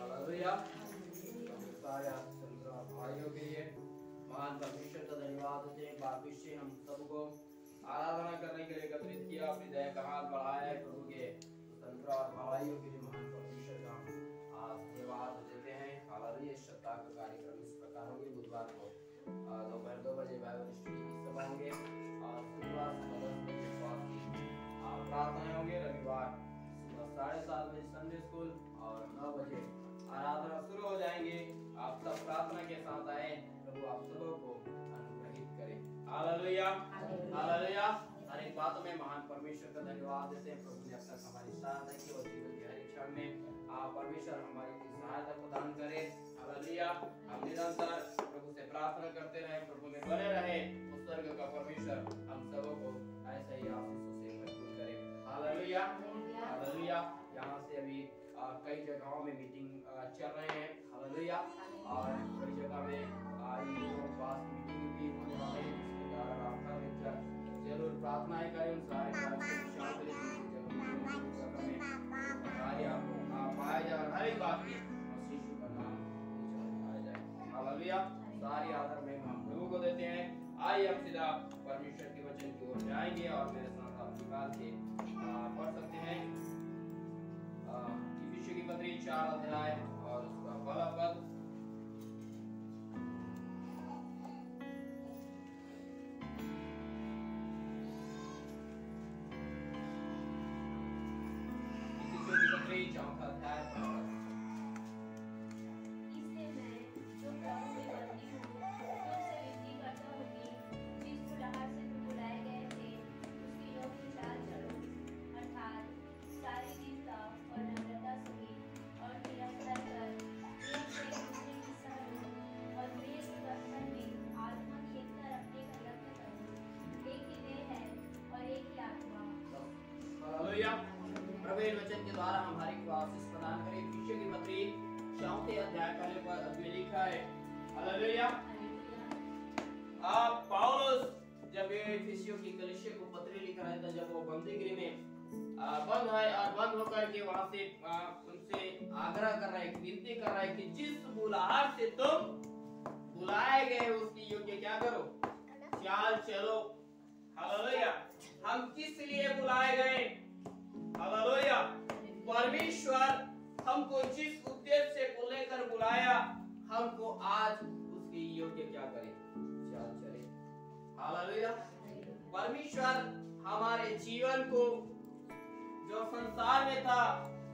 Hallelujah. सारे भाइयों के लिए महान परमेश्वर का धन्यवाद देते हैं। बापिश से हम सबको आराधना करने के लिए एकत्रित किया, अपनी दया का हाथ बढ़ाया है प्रभु के स्वतंत्र और भाइयों के लिए महान परमेश्वर का धन्यवाद देते हैं। हालेलुया। सप्ताह का कार्यक्रम इस प्रकार होंगे। बुधवार को दोपहर 2 बजे बाइबल स्टडी की सभा होंगे और शुक्रवार 10 बजे प्रार्थनाएं होंगे। रविवार सुबह 7:30 बजे संडे स्कूल और 9 बजे आराधना शुरू हो जाएंगे। आप सब प्रार्थना के साथ आए, प्रभु आप सबों को अनुग्रहित करे। Hallelujah hallelujah. हर एक बात में महान परमेश्वर का धन्यवाद देते हैं। प्रभु ने अब तक हमारी सहायता की और जीवन के हर एक क्षण में परमेश्वर हमारी सहायता प्रदान करे। हालेलुया। हम निरंतर प्रभु से प्रार्थना करते रहे, प्रभु में बने रहे। उस स्वर्ग का परमेश्वर हम सबों को ऐसे ही आशीषों से भरपूर करे। Hallelujah hallelujah. यहाँ से अभी कई जगहों में मीटिंग चल रहे हैं। हालेलुया। और कई जगह में मीटिंग भी होने वाले हैं, जिसके कारण आपका मित्र जरूर प्रार्थनाएं करें। उन सारे पाया जाए, हर एक बात की यीशु का नाम पाया जाए। हालेलुया। सारी आदर में हम प्रभु को देते हैं। आइए हम सीधा परमेश्वर के वचन की ओर जाएंगे और मेरे साथ आप निकाल के पढ़ सकते हैं इफिसियों की पत्री 4 अध्याय और उसका पहला पद। इफिसियों की पत्री 4 अध्याय वचन के द्वारा हम हर एक को आशीष प्रदान करें। इफिसियों की पत्री 4 अध्याय पहले पद में लिखा है। हालेलुया। पौलुस जब इफिसियों की कलीसिया को पत्री लिख रहा था, जब वो बंदीगृह में बंद है और बंद होकर के वहां से उनसे आग्रह कर रहा है, विनती कर रहा है कि जिस बुलाहट से तुम बुलाए गए उसकी योग्य क्या करो, चाल चलो। हालेलुया। हम किस लिए बुलाए गए? हालेलुया। परमेश्वर हमको जिस उद्देश्य से लेकर बुलाया, हमको आज उसके योग्य क्या करें, चाल चले। हालेलुया। परमेश्वर हमारे जीवन को जो संसार में था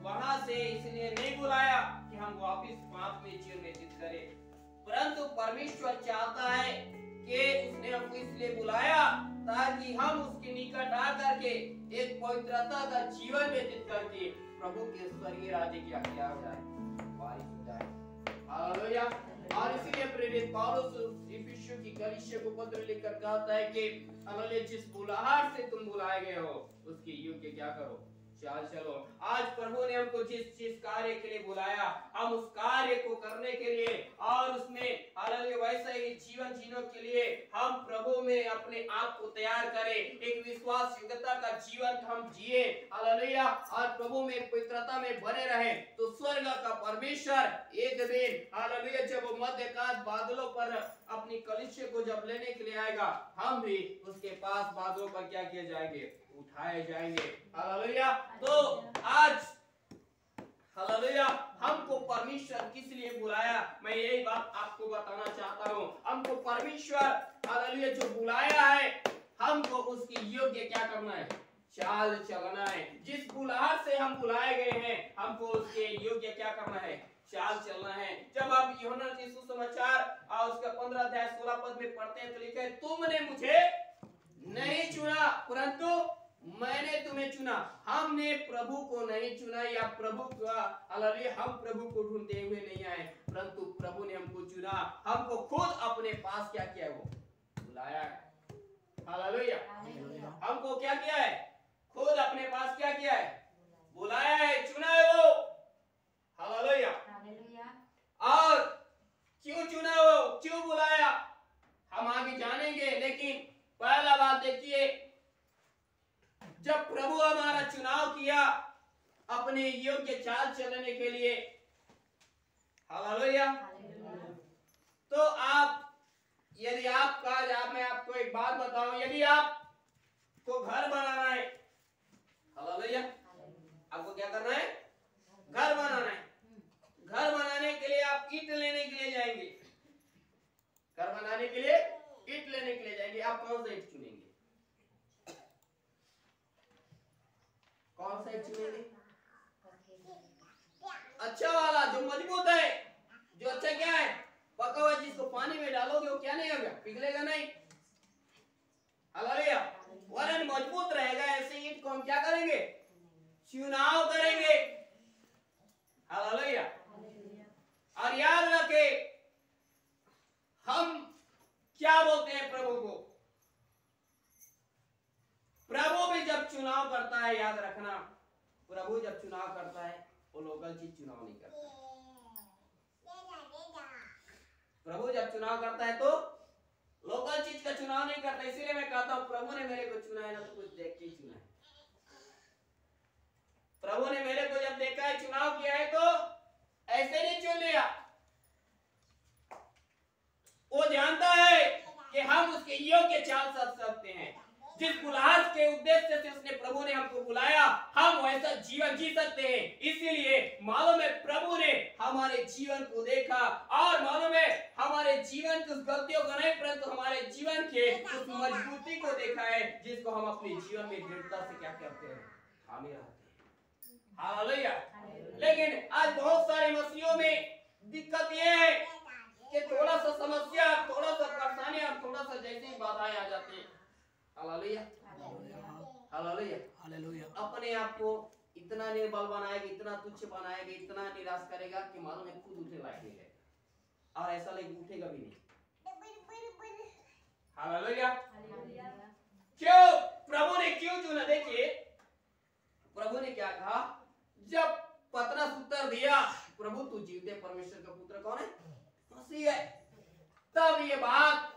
वहां से इसलिए नहीं बुलाया कि हम वापस पाप में जीवन व्यतीत करें, परंतु परमेश्वर चाहता है कि उसने हमको इसलिए बुलाया ताकि हम उसके निकट आकर के एक पवित्रता का जीवन व्यतीत करके प्रभु के स्वर्गीय राज्य की आज्ञा हो जाए, वारिस हो जाए। हालेलुया। और इसीलिए प्रेरित पौलुस इफिसियों की कलीसिया को पत्र लिखकर कहता है कि हालेलुया, जिस बुलाहट से तुम बुलाए गए हो उसकी योग्य क्या करो, चाल चलो। आज प्रभु ने हमको जिस कार्य के लिए बुलाया, हम उस कार्य को करने के लिए और उसमें हालेलुया वैसे ही जीवन जीने के लिए हम प्रभु में अपने आप को तैयार करें, एक विश्वास योग्यता का जीवन हम जिए। हालेलुया। और प्रभु में पवित्रता में बने रहे तो स्वर्ग का परमेश्वर एक दिन हालेलुया जब मध्यकाल बादलों पर अपनी कलीसिया को जब लेने के लिए आएगा, हम भी उसके पास बादलों पर क्या किए जाएंगे, उठाए जाएंगे। हालेलुया। तो आज हालेलुया हमको परमेश्वर किस लिए बुलाया, मैं यही बात आपको बताना चाहता हूँ। हमको परमेश्वर हालेलुया जो बुलाया है, हमको उसकी योग्य क्या करना है, चाल चलना है। जिस बुलाहट से हम बुलाए गए हैं, हमको उसके योग्य क्या करना है, चाल चलना है। जब आप यूहन्ना के सुसमाचार और उसका 15 अध्याय 16 पद में पढ़ते हैं तो लिखा है, तुमने मुझे नहीं चुना परंतु मैंने तुम्हें चुना। हमने प्रभु को नहीं चुना या प्रभु का हालेलुया हम प्रभु को ढूंढते हुए नहीं आए, परंतु प्रभु ने हमको चुना, हमको खुद अपने पास क्या किया, वो बुलाया है। हालेलुया। हमको क्या किया है, खुद अपने पास क्या किया है, बुलाया है, चुना है वो। हालेलुया। और क्यों चुना, वो क्यों बुलाया हम आगे जानेंगे, लेकिन पहला बात देखिए, जब प्रभु हमारा चुनाव किया अपने योग्य चाल चलने के लिए, हालेलुया। तो यदि मैं आपको एक बात बताऊं, यदि आपको घर बनाना है, हालेलुया, आपको क्या करना है? घर बनाना है। घर बनाने के लिए आप ईंट लेने के लिए जाएंगे। घर बनाने के लिए ईंट लेने के लिए जाएंगे। आप कौन सा ईंट चुनेंगे? कौन सा ईंट चुनेंगे? अच्छा वाला, जो मजबूत है, जो अच्छा क्या है, पका हुआ, जिसको पानी में डालोगे वो क्या नहीं होगा, पिघलेगा नहीं। हालेलुया। वरन मजबूत रहेगा। ऐसे ईंट को हम क्या करेंगे? चुनाव करेंगे। हालेलुया। और याद रखें, हम क्या बोलते हैं प्रभु को? प्रभु भी जब चुनाव करता है, याद रखना, प्रभु जब चुनाव करता है वो लोकल चीज चुनाव नहीं करता। प्रभु जब चुनाव करता है तो लोकल चीज का चुनाव नहीं करता। इसीलिए मैं कहता हूं, प्रभु ने मेरे को चुना है ना तो कुछ देख के ही चुना है। प्रभु ने मेरे को जब देखा है, चुनाव किया है, तो ऐसे नहीं चुन लिया। वो जानता है कि हम उसके योग्य चाल चल सकते हैं। जिस बुलाहट के उद्देश्य से उसने प्रभु ने हमको बुलाया, हम वैसा जीवन जी सकते हैं। इसीलिए मालूम है, प्रभु ने हमारे जीवन को देखा और मालूम है, हमारे जीवन की उस गलतियों को नहीं, परंतु हमारे जीवन के उस मजबूती को देखा है, जिसको हम अपने जीवन में दृढ़ता से क्या करते हैं, थामे रहते हैं। हालेलुया। लेकिन आज बहुत सारे मसीहों में दिक्कत यह है कि थोड़ा सा समस्या, थोड़ा सा परेशानी और थोड़ा सा जैसे ही बाधाएं आ जाती हैं, हालेलुया, हालेलुया, हालेलुया, अपने आप को इतना निर्बल बनाएगा, इतना तुच्छ बनाएगा, इतना निराश करेगा कि मालूम है खुद उठने लायक नहीं रहेगा, और ऐसा लेकिन उठेगा भी नहीं। हालेलुया। क्यों? प्रभु ने क्यों चुना? देखिए प्रभु ने क्या कहा, जब पतरस उत्तर दिया, प्रभु तू जीवते परमेश्वर का पुत्र कौन है? मसीह है। तब ये बात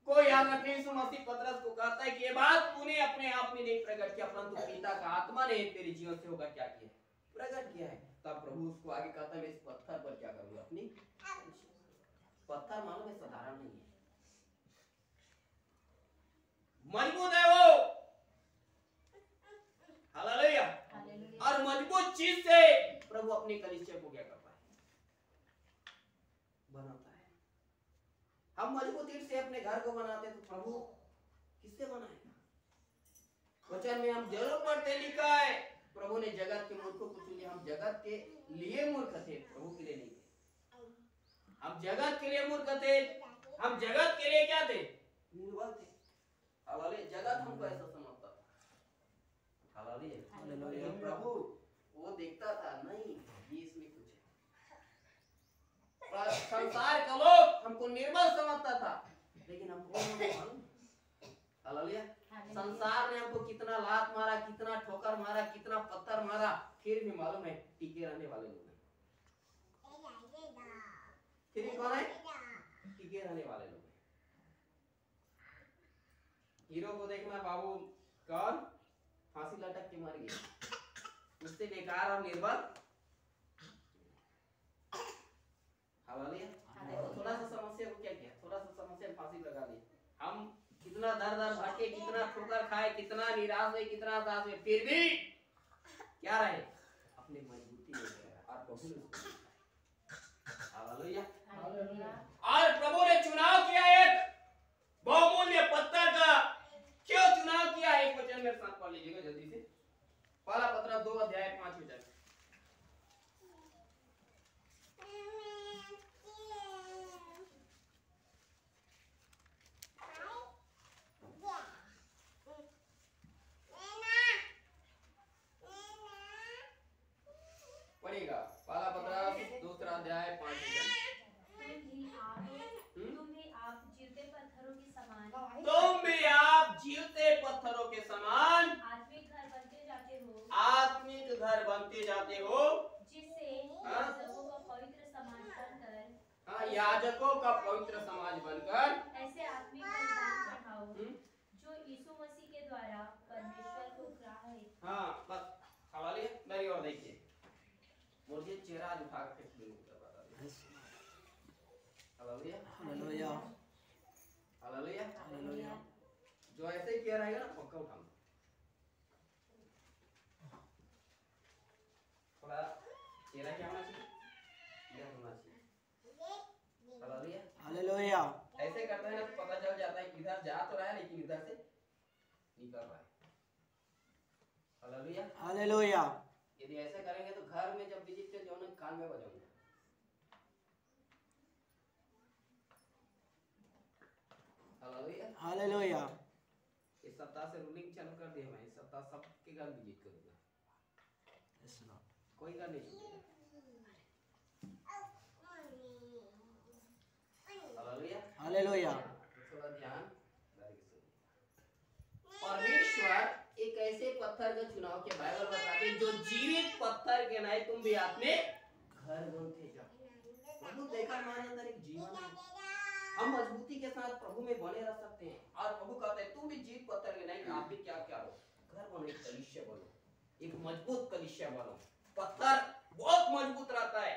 को याद रखने, यीशु मसीह पतरस को कहता है कि ये बात तूने अपने आप में नहीं प्रकट किया, परंतु पिता का आत्मा ने तेरे जीवन से होकर क्या किया, प्रकट किया है। तब प्रभु उसको आगे कहता है, मैं इस पत्थर पर क्या करूंगा, अपनी पत्थर मालूम है साधारण नहीं है, मजबूत है वो। हालेलुया। और मजबूत चीज से प्रभु अपनी कलीसिया को क्या करता है, बनाता है। हम मजबूत ईंट से अपने घर को बनाते हैं, तो प्रभु किससे बनाएगा? वचन में हम जरूर पढ़ते, लिखा है, प्रभु ने जगत के मूर्खों को चुन लिया। हम जगत के लिए मूर्ख थे, प्रभु के लिए नहीं थे। हम जगत के लिए मूर्ख थे, हम जगत के लिए क्या थे, निर्बल थे। हालेलुया। जगत हमको ऐसा समझता था। हालेलुया। प्रभु वो देखता था, नहीं ये इसमें कुछ है। संसार का लोग हमको निर्बल समझता था, लेकिन हमको मालूम, हालेलुया, संसार ने हमको कितना लात मारा, कितना ठोकर मारा, कितना पत्थर मारा, फिर भी मालूम है टिके रहने वाले लोग हैं। फिर भी कौन है? टिके रहने वाले लोग हैं। हीरो को देखना, बाबू कौन फांसी लटक के मर गया, उससे बेकार और निर्बल। हालेलुया। थोड़ा सा समस्या को क्या किया, थोड़ा सा समस्या में फांसी लगा दी। हम कितना दर दर भटके, कितना ठोकर खाए, कितना निराश हुए, कितना हताश हुए, फिर भी क्या रहे, अपनी मजबूती में रहे और प्रभु ने। हालेलुया। और प्रभु ने चुनाव किया एक बहुमूल्य पत्थर का। क्यों चुनाव किया? एक वचन मेरे साथ पढ़ लीजिएगा जल्दी से, पहला पत्रस 2:5 वचन। पढ़ेगा, पहला पत्रस 2:5 वचन। तुम भी आप जीवते पत्थरों के समान आत्मिक घर बनते जाते हो, आत्मिक घर बनते जाते हो, जिससे याजकों का पवित्र समाज बनकर, याजकों का पवित्र समाज बनकर ऐसे आत्मिक बलिदान चढ़ाओ जो यीशु मसीह के द्वारा परमेश्वर को ग्राह्य है। हाँ बस, हालेलुया। मेरी ओर देखिए, मुझे चेहरा उठा के खड़े होकर हालेलुया हालेलुया हालेलुया। हालेलुया। जो ऐसे किया रहेगा ना पक्का उठाऊंगा। थोड़ा चेहरा क्या होना चाहिए, यह होना चाहिए। Hallelujah hallelujah. ऐसे करते हैं ना तो पता चल जाता है कि इधर जा तो रहा है लेकिन इधर से निकल रहा है। Hallelujah hallelujah. यदि ऐसे करेंगे तो घर में जब विजिट कर जाओ ना कान में बजाऊंगा। Hallelujah hallelujah. इस सप्ताह से रूलिंग चालू कर दी है। मैं इस सप्ताह सबके घर विजिट करूंगा, यस लॉर्ड। कोई घर नहीं छूटेगा। Hallelujah hallelujah. थोड़ा ध्यान परमेश्वर एक ऐसे पत्थर का चुनाव के बाइबल बताते हैं जो जीवित पत्थर के नहीं तुम भी अपने घर बनते जाओ। प्रभु देखा हमारे अंदर एक जीवन है, हम मजबूती के साथ प्रभु में बने रह सकते हैं। और प्रभु कहते हैं तुम भी जीवित पत्थर के नहीं, आप भी क्या क्या हो, घर बनो, एक कलीसिया बनो, एक मजबूत कलीसिया बनो। पत्थर बहुत मजबूत रहता है।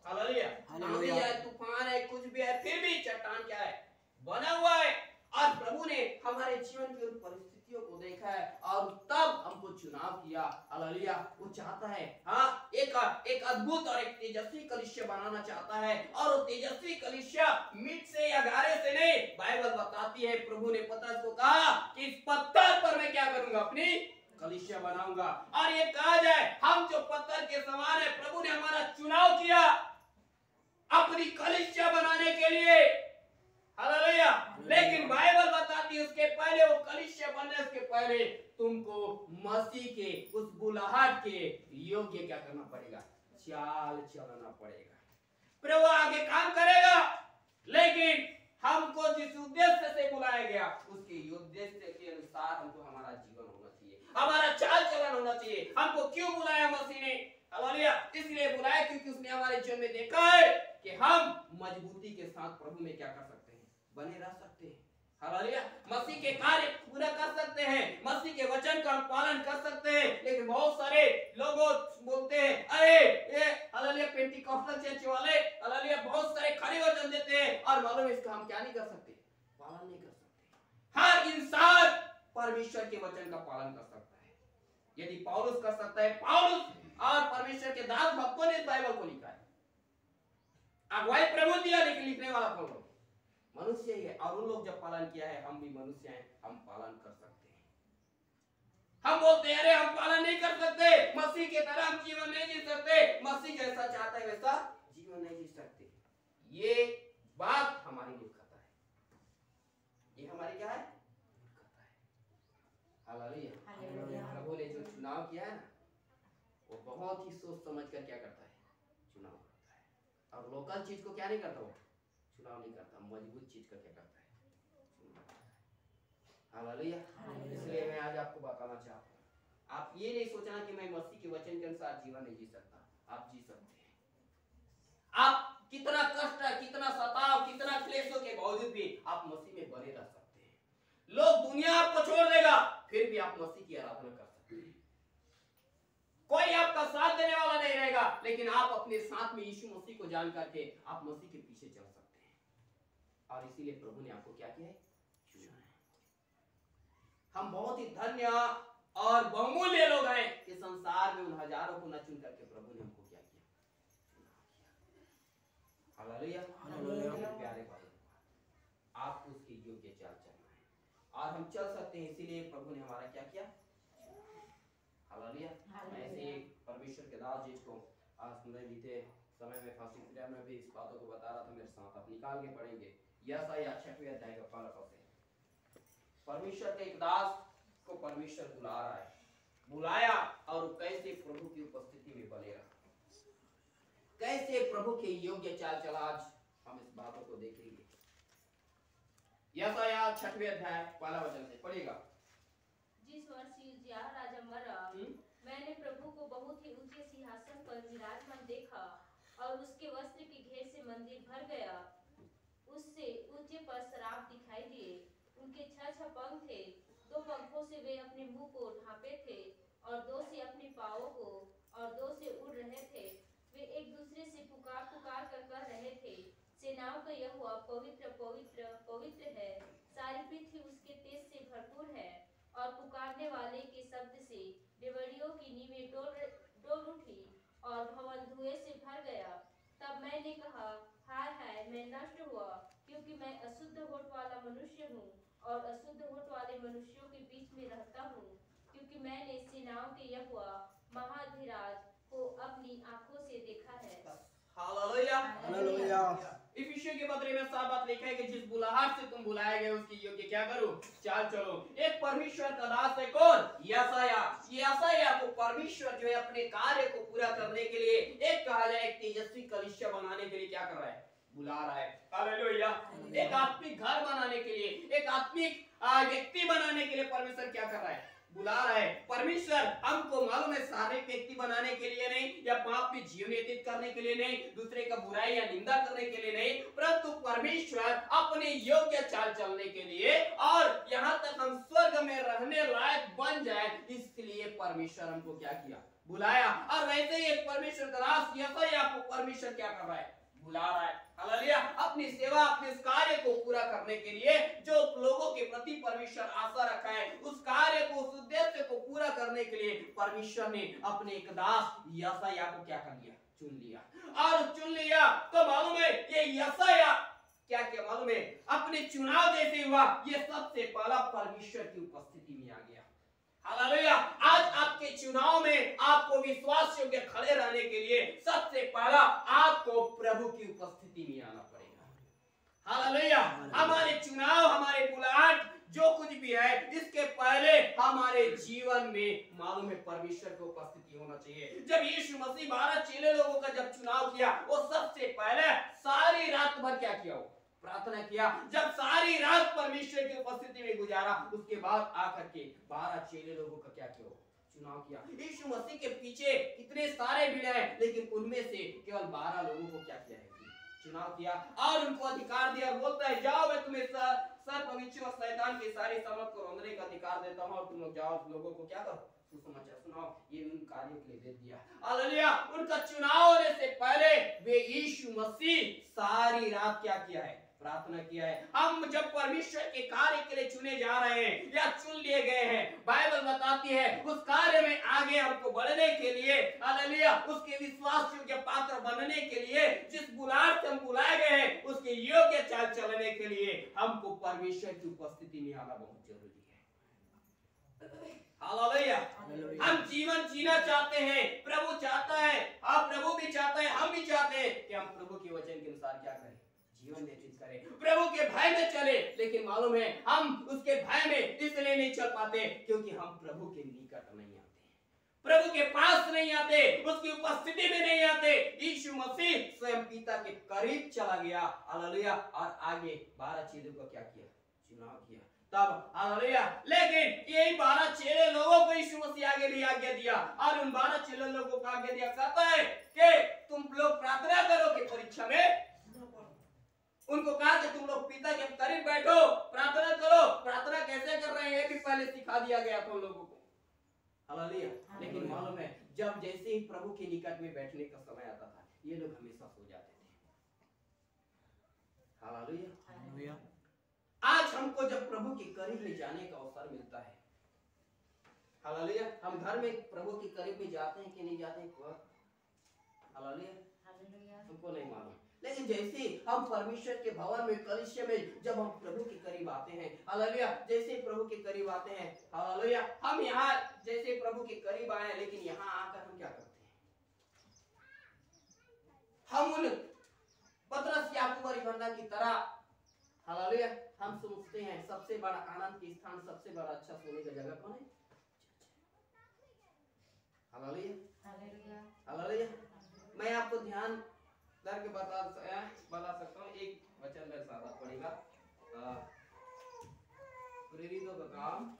हालेलुया आंधी है, तूफान है, कुछ भी है, फिर भी चट्टान क्या है, बना हुआ है। और प्रभु ने हमारे जीवन की उन परिस्थितियों को देखा है और तब हमको चुनाव किया। हालेलुया वो चाहता है हाँ एक अद्भुत और एक तेजस्वी कलीसिया बनाना चाहता है। और वो तेजस्वी कलीसिया मिट से या गारे से नहीं, बाइबल बताती है प्रभु ने पतरस को कहा कि इस पत्थर पर मैं क्या करूंगा, अपनी कलीसिया बनाऊंगा। और ये कहा जाए हम जो पत्थर के समान है, प्रभु ने हमारा चुनाव किया अपनी कलीसिया बनाने के लिए। हालेलुया लेकिन बाइबल बताती है उसके पहले, वो कलीसिया बनने उसके पहले तुमको मसीह के उस बुलाहट के योग्य क्या करना पड़ेगा, चाल चलना पड़ेगा। प्रभु आगे काम करेगा लेकिन हमको जिस उद्देश्य से बुलाया गया उसके उद्देश्य के अनुसार हमको हमारा जीवन होना चाहिए, हमारा चाल चलन होना चाहिए। हमको क्यों बुलाया मसीह ने, हालेलुया इसलिए बुलाया क्योंकि उसने हमारे जीवन में देखा है कि हम मजबूती के साथ प्रभु में क्या कर सकते हैं, बने रह सकते हैं। हालेलुया मसीह के कार्य पूरा कर सकते हैं, मसीह के वचन का हम पालन कर सकते हैं। लेकिन बहुत सारे लोग बोलते हैं अरे ये हालेलुया पेंटिकॉस्टल चर्च वाले हालेलुया बहुत सारे खरे वचन देते हैं और मालूम है इसका हम क्या नहीं कर सकते, पालन नहीं कर सकते। हर इंसान परमेश्वर के वचन का पालन कर सकता है। यदि पौलुस कर सकता है, पौलुस और परमेश्वर के दास भक्तों ने इस बाइबल को लिखा है। अगुवाई प्रभु दिया लेकिन लिखने वाला कौन है, मनुष्य ही है। और उन लोग जब पालन किया है, हम भी मनुष्य हैं, हम पालन कर सकते हैं। हम बोलते हैं अरे हम पालन नहीं कर सकते, मसीह के तरह हम जीवन नहीं जी सकते, मसीह जैसा चाहता है वैसा जीवन नहीं जी सकते। ये बात हमारी मूर्खता है, ये हमारी क्या है, मूर्खता है। हालेलुया प्रभु ने जो चुनाव किया है ना, वो बहुत ही सोच समझ कर क्या करता है, चुनाव करता है। और लोकल चीज को क्या नहीं करता, वो चुनाव नहीं करता, मजबूत चीज का क्या करता है, चुनाव करता है। हालेलुया इसलिए मैं आज आपको बताना चाहता हूँ, आप ये नहीं सोचना कि मैं मसीह के वचन के अनुसार जीवन नहीं जी सकता, आप जी सकते हैं। आप कितना कष्ट है, कितना सताव, कितना क्लेशों के बावजूद भी आप मसीह में बने रह सकते हैं। लोग दुनिया आपको छोड़ देगा फिर भी आप मसीह की आराधना कर सकते हैं। कोई आपका साथ देने वाला नहीं रहेगा लेकिन आप अपने साथ में यीशु मसीह को जान करके आप मसीह के पीछे चल सकते हैं। और इसीलिए प्रभु ने आपको क्या किया है, चुना है। हम बहुत ही धन्य और बहुमूल्य लोग हैं कि संसार में उन हजारों को न चुन करके प्रभु ने हमको क्या किया, हालेलुया हालेलुया प्यारे भाई आपको उसके योग्य चाल चलना है और हम चल सकते हैं। इसीलिए प्रभु ने हमारा क्या किया, हालेलुया। मैं ऐसे परमेश्वर के दास जिसको आज सुनने बीते समय में फांसी क्रिया में भी इस बातों को बता रहा था मेरे साथ, आप निकाल के पढ़ेंगे यशायाह 6वें अध्याय का 15 पद से। परमेश्वर के एक दास को परमेश्वर बुला रहा है, बुलाया और कैसे प्रभु की उपस्थिति में बने रहा, कैसे प्रभु के योग्य चाल चला, आज हम इस बातों को देखेंगे। यशायाह 6वें अध्याय 1 वचन से पढ़िएगा। जिस वर्ष उज्जियाह राजा मरा, मैंने प्रभु को बहुत ही ऊंचे सिंहासन पर विराजमान देखा और उसके वस्त्र की घेर से मंदिर भर गया। उससे ऊंचे पर शराब दिखाई दिए, उनके 6 पंख थे, 2 पंखों से वे अपने मुंह को ढांपे थे और 2 से अपने पांवों को और 2 से उड़ रहे थे। वे एक दूसरे से पुकार पुकार कर कह रहे थे, सेनाओं का यहोवा पवित्र पवित्र पवित्र है। सारी पृथ्वी उसके तेज से भरपूर है। और पुकारने वाले के शब्द से डेवढ़ियों की नींवें डोल उठी और भवन धुएं से भर गया। तब मैंने कहा, हाय हाय, मैं नष्ट हुआ, क्योंकि मैं अशुद्ध होठ वाला मनुष्य हूँ और अशुद्ध होठ वाले मनुष्यों के बीच में रहता हूँ, क्योंकि मैंने सेनाओं के यहोवा महाधिराज को अपनी आंखों से देखा है। हालेलुया। हालेलुया। इफिसियों के पत्र में साफ बात लिखा है कि जिस बुलाहट से तुम बुलाए गए उसकी योग्य क्या करो, चाल चलो। एक परमेश्वर का दास है कौन? यशायाह को परमेश्वर जो है अपने कार्य को पूरा करने के लिए, एक कहा जाए एक तेजस्वी कलीसिया बनाने के लिए क्या कर रहा है? बुला रहा है। हालेलुया। एक आत्मिक घर बनाने के लिए, एक आत्मिक व्यक्ति बनाने के लिए परमेश्वर क्या कर रहा है? बुला रहा है। परमेश्वर हमको मालूम है शारीरिक व्यक्ति बनाने के लिए नहीं, या पाप में जीवन व्यतीत करने के लिए नहीं, दूसरे का बुराई या निंदा करने के लिए नहीं, परंतु परमेश्वर अपने योग्य चाल चलने के लिए, और यहाँ तक हम स्वर्ग में रहने लायक बन जाए, इसलिए परमेश्वर हमको क्या किया? बुलाया। और वैसे ही एक परमेश्वर का दास यशायाह को परमेश्वर क्या कर रहा है? बुला रहा है। हालेलुया। अपनी सेवा, अपने इस कार्य को पूरा करने के लिए जो लोगों के प्रति परमेश्वर आशा रखा है, उस कार्य को, उस उद्देश्य को पूरा करने के लिए परमेश्वर ने अपने एक दास यशायाह को क्या कर लिया? चुन लिया। और चुन लिया तो मालूम है ये यशायाह क्या क्या मालूम है? अपने चुनाव जैसे हुआ, ये सबसे पहला परमेश्वर की उपस्थिति में आ गया। हालेलुया। आज आपके चुनाव में आपको विश्वास योग्य खड़े रहने के लिए सबसे पहला आपको प्रभु की उपस्थिति में आना पड़ेगा। हालेलुया। हमारे चुनाव, हमारे बुलाहट जो कुछ भी है, इसके पहले हमारे जीवन में मालूम है परमेश्वर की उपस्थिति होना चाहिए। जब यीशु मसीह 12 चेले लोगों का जब चुनाव किया, वो सबसे पहले सारी रात भर क्या किया? प्रार्थना किया। जब सारी रात परमेश्वर की उपस्थिति में गुजारा, उसके बाद आकर के 12 चेले लोगों का क्या किया? चुनाव किया। यीशु मसीह के पीछे इतने सारे भीड़ हैं, लेकिन उनमें से केवल 12 लोगों को क्या किया है? चुनाव किया और उनको अधिकार दिया। और बोलता है, जाओ मैं तुम्हें सर्प, पक्षी और शैतान की सारी सामर्थ को रौंदने का अधिकार देता हूं, और तुम लोग जाओ लोगों को क्या करो? सुसमाचार सुनाओ। ये उन कार्यों के लिए दे दिया। हालेलुया। उनका चुनाव होने से पहले वे यीशु मसीह सारी रात क्या किया है? प्रार्थना किया है। हम जब परमेश्वर के कार्य के लिए चुने जा रहे हैं या चुन लिए गए हैं, बाइबल बताती है उस कार्य में आगे हमको बढ़ने के लिए, हालेलुया, उसके विश्वास योग्य पात्र बनने के लिए, जिस बुलाहट से हम बुलाए गए हैं उसके योग्य चाल चलने के लिए हमको परमेश्वर की उपस्थिति में आना बहुत जरूरी है। हालेलुया। हम जीवन जीना चाहते हैं, प्रभु चाहता है, प्रभु भी चाहता है, हम भी चाहते हैं कि हम प्रभु के वचन के अनुसार क्या करें? जीवन व्यतीत करें, प्रभु के भय में चले। लेकिन मालूम है हम उसके भय में इसलिए नहीं चल पाते क्योंकि हम प्रभु के निकट नहीं आते, प्रभु के पास नहीं आते, उसकी उपस्थिति में नहीं आते। यीशु मसीह स्वयं पिता के करीब चला गया। हालेलुया। और आगे 12 चेलों को क्या किया? चुनाव किया। तब हालेलुया। लेकिन यही 12 चेले लोगों को यीशु मसीह आगे भी आज्ञा दिया, और उन 12 चेले लोगों को आज्ञा दिया, कहता है कि तुम लोग प्रार्थना करो कि परीक्षा में। उनको कहा कि तुम लोग पिता के करीब बैठो, प्रार्थना करो। प्रार्थना कैसे कर रहे हैं ये भी पहले सिखा दिया गया था उन लोगों को। हालेलुया। लेकिन मालूम है जब जैसे ही प्रभु के निकट में बैठने का समय आता था, ये लोग हमेशा सो जाते थे। हालेलुया। आज हमको जब प्रभु के करीब में जाने का अवसर मिलता है, हालेलुया, हम घर में प्रभु के करीब में जाते हैं कि नहीं जाते हैं? हालेलुया। हमको नहीं मालूम। लेकिन जैसे हम परमेश्वर के भवन में, कलीसिया में जब हम प्रभु के करीब आते हैं, हालेलुया, जैसे प्रभु के करीब आते हैं, हालेलुया, हम यहाँ जैसे प्रभु के करीब आए हैं, लेकिन यहाँ आकर हम क्या करते हैं? हम उन पतरस याकूब और यूहन्ना की तरह, हालेलुया, हम सोचते हैं सबसे बड़ा आनंद की स्थान, सबसे बड़ा अच्छा सोने का जगह कौन है? हालेलुया। हालेलुया। मैं आपको ध्यान करके बता सकता हूँ। एक वचन मेरे साथ पढ़ेगा, प्रेरितों का काम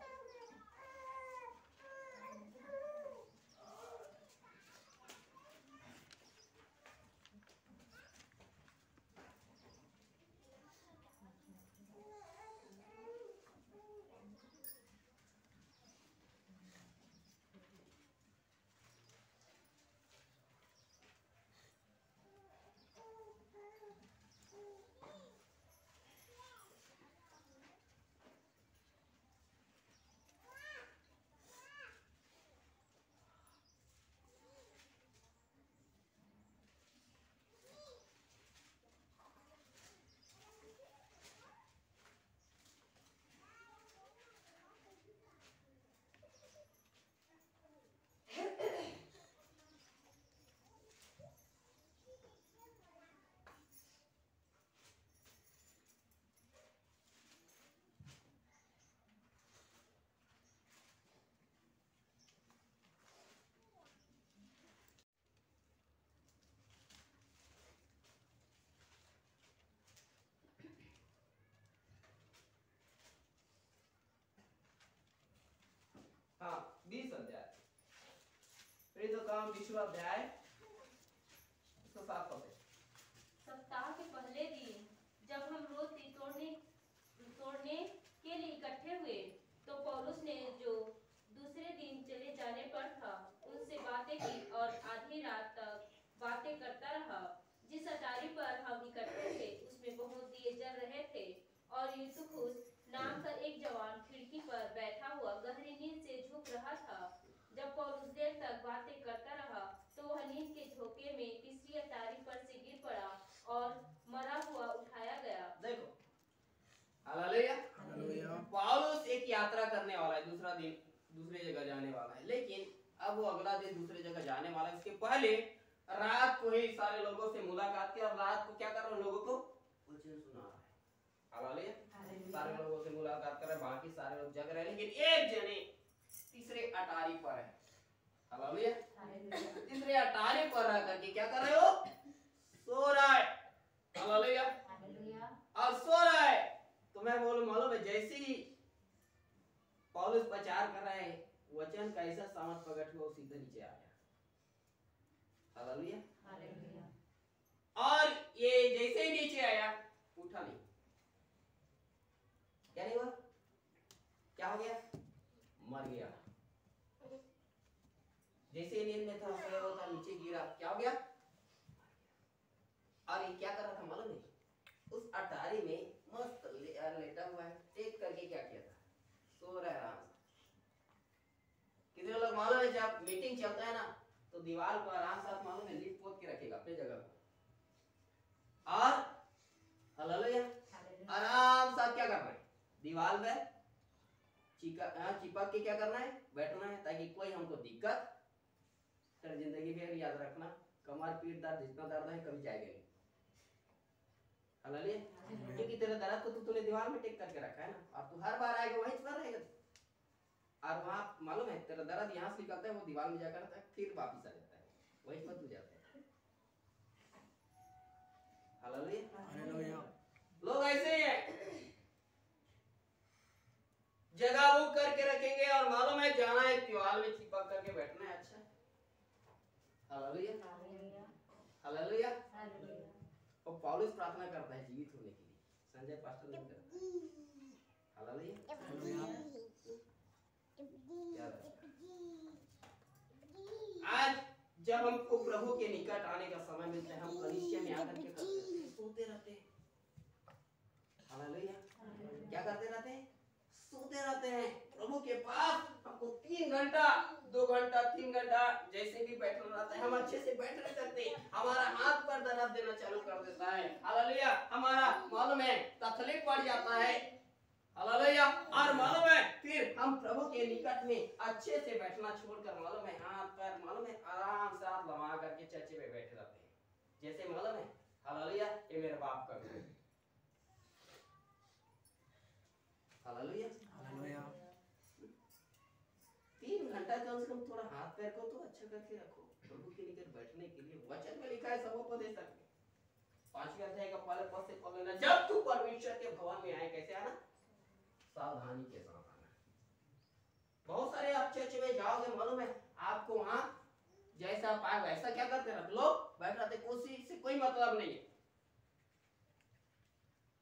20 अध्याय। प्रेरितों का काम 20वां अध्याय 107 पद। सप्ताह के पहले दिन जब हम रोटी तोड़ने के लिए इकट्ठे हुए तो पौलुस ने जो दूसरे दिन चले जाने पर था उनसे बातें की और आधी रात तक बातें करता रहा। जिस अटारी पर हम इकट्ठे थे उसमें बहुत दिए जल रहे थे और यूतुखुस नाम का एक जवान खिड़की पर बैठा हुआ गहरी नींद से झुक रहा था। जब पौलुस देर तक बातें करता रहा तो वह नींद के झोंके में तीसरी अटारी पर से गिर पड़ा और मरा हुआ उठाया गया। देखो, हालेलुया। पौलुस एक यात्रा करने वाला है, दूसरा दिन दूसरी जगह जाने वाला है, लेकिन अब वो अगला दिन दूसरी जगह जाने वाला है। इसके पहले रात को ही सारे लोगों से मुलाकात की और रात को क्या कर रहा है, लोगों को वचन सुना रहा है। हालेलुया। सारे लोगों से मुलाकात कर रहा है, बाकी सारे लोग जग रहे हैं, लेकिन एक जने तीसरे अटारी पर है। हालेलुया। तीसरे अटारी पर रह करके क्या कर रहे हो, सो रहा है। हालेलुया। और सो रहा है तो मैं बोलूं, मालूम है जैसे ही पौलुस प्रचार कर रहा है वचन का ऐसा सामर्थ प्रकट हुआ, सीधे नीचे आ गया। हालेलुया। और ये जैसे ही नीचे आया उठा नहीं। क्या नहीं हुआ, क्या हो गया, मर गया। जैसे ही नींद में था सोया हुआ था, नीचे गिरा, क्या हो गया। और ये क्या कर रहा था मालूम है, उस अटारी में मस्त लेटा हुआ है, टेक करके क्या किया था, सो रहा है आराम से। कितने लोग मालूम है जब मीटिंग चलता है ना तो दीवार को आराम से मालूम है लिप पोत के रखेगा अपनी जगह पर, और हालेलुया आराम से क्या करना है, दीवार पे चिपक के क्या करना है, बैठना है, ताकि कोई हमको दिक्कत तेरे जिंदगी में याद रखना, कमर पीठ दर्द जितना दर्द है कभी जाएगा नहीं। हालेलुया। क्योंकि तेरे दर्द को तूने दीवार में टेक करके रखा है ना, और तू हर बार आएगा वहीं पर रहेगा, और वहां मालूम है तेरा दर्द यहाँ से निकलता है वो दीवार में जाकर रहता है, फिर वापस आ जाता है, वहीं पर तू जाता है। हालेलुया। लोग ऐसे ही हैं, जगह बुक करके रखेंगे और मालूम है जाना है दीवार में चिपक करके बैठना है। अच्छा, हालेलुया। हालेलुया। और पौलुस प्रार्थना करता है जीवित होने के लिए, संजय पास्टर नहीं करता। हालेलुया। आज जब हमको प्रभु के निकट आने का समय मिलता है हम कलीसिया में आकर के सोते रहते हैं। हालेलुया। क्या करते रहते हैं, सोते रहते हैं। प्रभु के पास हमको 3 घंटा 2 घंटा 3 घंटा जैसे भी बैठना रहता है, हम अच्छे से बैठ नहीं सकते, हमारा हाथ पर दर्द देना चालू कर देता है। हालेलुया। हमारा मालूम है तकलीफ बढ़ जाता है। हालेलुया। और मालूम है फिर हम प्रभु के निकट में अच्छे से बैठना छोड़कर मालूम है हाथ पैर मालूम है आराम से हाथ लगा करके चर्चे में बैठे रहते हैं, जैसे मालूम है हालेलुया ये मेरे बाप का घर है। हालेलुया। 3 घंटा कम से कम थोड़ा हाथ पैर को तो अच्छा करके रखो प्रभु के निकट बैठने के लिए। वचन में लिखा है सबोपदेश में 5वें अध्याय का पहले पद से पढ़ लेना, जब तू परमेश्वर के भवन में आए कैसे आना, सावधानी के साथ आना। बहुत सारे आप चर्च में जाओगे मालूम है आपको वहां जैसा पाए वैसा क्या करते रहते लोग, बैठ रहते, कोई से कोई मतलब नहीं है।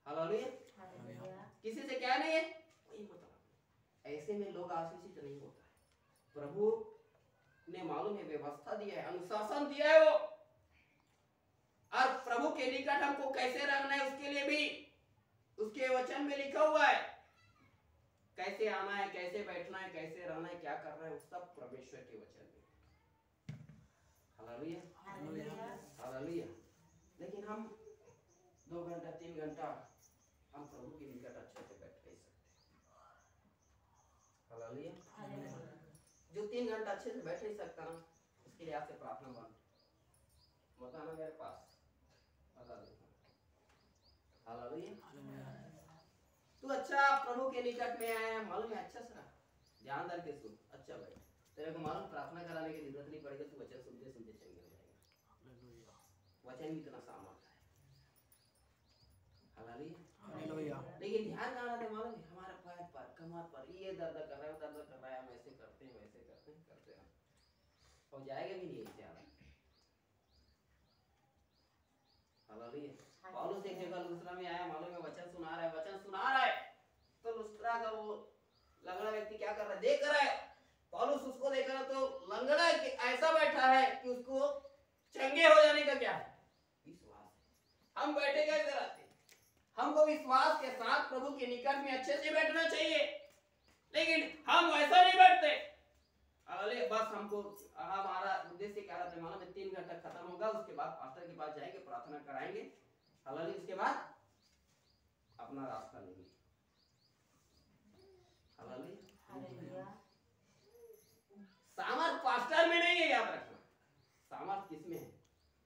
हालेलुया। किसी से क्या नहीं है, कोई मतलब। ऐसे में लोग आशीषित नहीं होता है। प्रभु ने मालूम है व्यवस्था दिया है, अनुशासन दिया है वो, और प्रभु के निकट हमको कैसे रहना है उसके लिए भी उसके वचन में लिखा हुआ है, कैसे आना है, कैसे बैठना है, कैसे रहना है, क्या करना है, वो सब परमेश्वर के वचन में। हालेलुया। हालेलुया। लेकिन हम 2 घंटा 3 घंटा हम प्रभु के निकट अच्छे से बैठ नहीं सकते। हालेलुया। जो 3 घंटा अच्छे से बैठ नहीं सकता ना उसके लिए आपसे प्रार्थना बंद मत आना मेरे पास, बता देता। हालेलुया। तू अच्छा प्रभु के निकट में आया मालूम है, अच्छा सा ध्यान दर के सुन, अच्छा भाई तेरे को मालूम प्रार्थना कराने की जरूरत नहीं पड़ेगी, तू वचन सुनते सुनते चल जाएगा। वचन भी इतना सामर्थ है। हालेलुया। लेकिन ध्यान कहाँ रहता है मालूम है, हमारे पैर पर कमर पर ये दर्द कर रहा है, दर्द कर रहा है, हम ऐसे करते हैं वैसे करते हो जाएगा भी नहीं इससे आगे। हालेलुया। पौलुस एक जगह लुस्त्रा में आया, मालूम है वचन सुना रहा है तो लुस्त्रा का वो लंगड़ा व्यक्ति क्या कर रहा है, देख रहा है। पौलुस उसको देख रहा तो लंगड़ा ऐसा बैठा है कि उसको चंगे हो जाने का क्या है, विश्वास। हम बैठे कैसे रहते, हमको विश्वास के साथ प्रभु के निकट में अच्छे से बैठना चाहिए, लेकिन हम वैसा नहीं बैठते। अरे बस हमको हमारा उद्देश्य क्या रहता है मालूम है, 3 घंटा खत्म होगा, उसके बाद पास्टर के पास जाएंगे, प्रार्थना कराएंगे, हालांकि उसके बाद अपना रास्ता लेंगे। हालेलुया। सामर्थ पास्टर में नहीं है, याद रखना। सामर्थ किसमें है,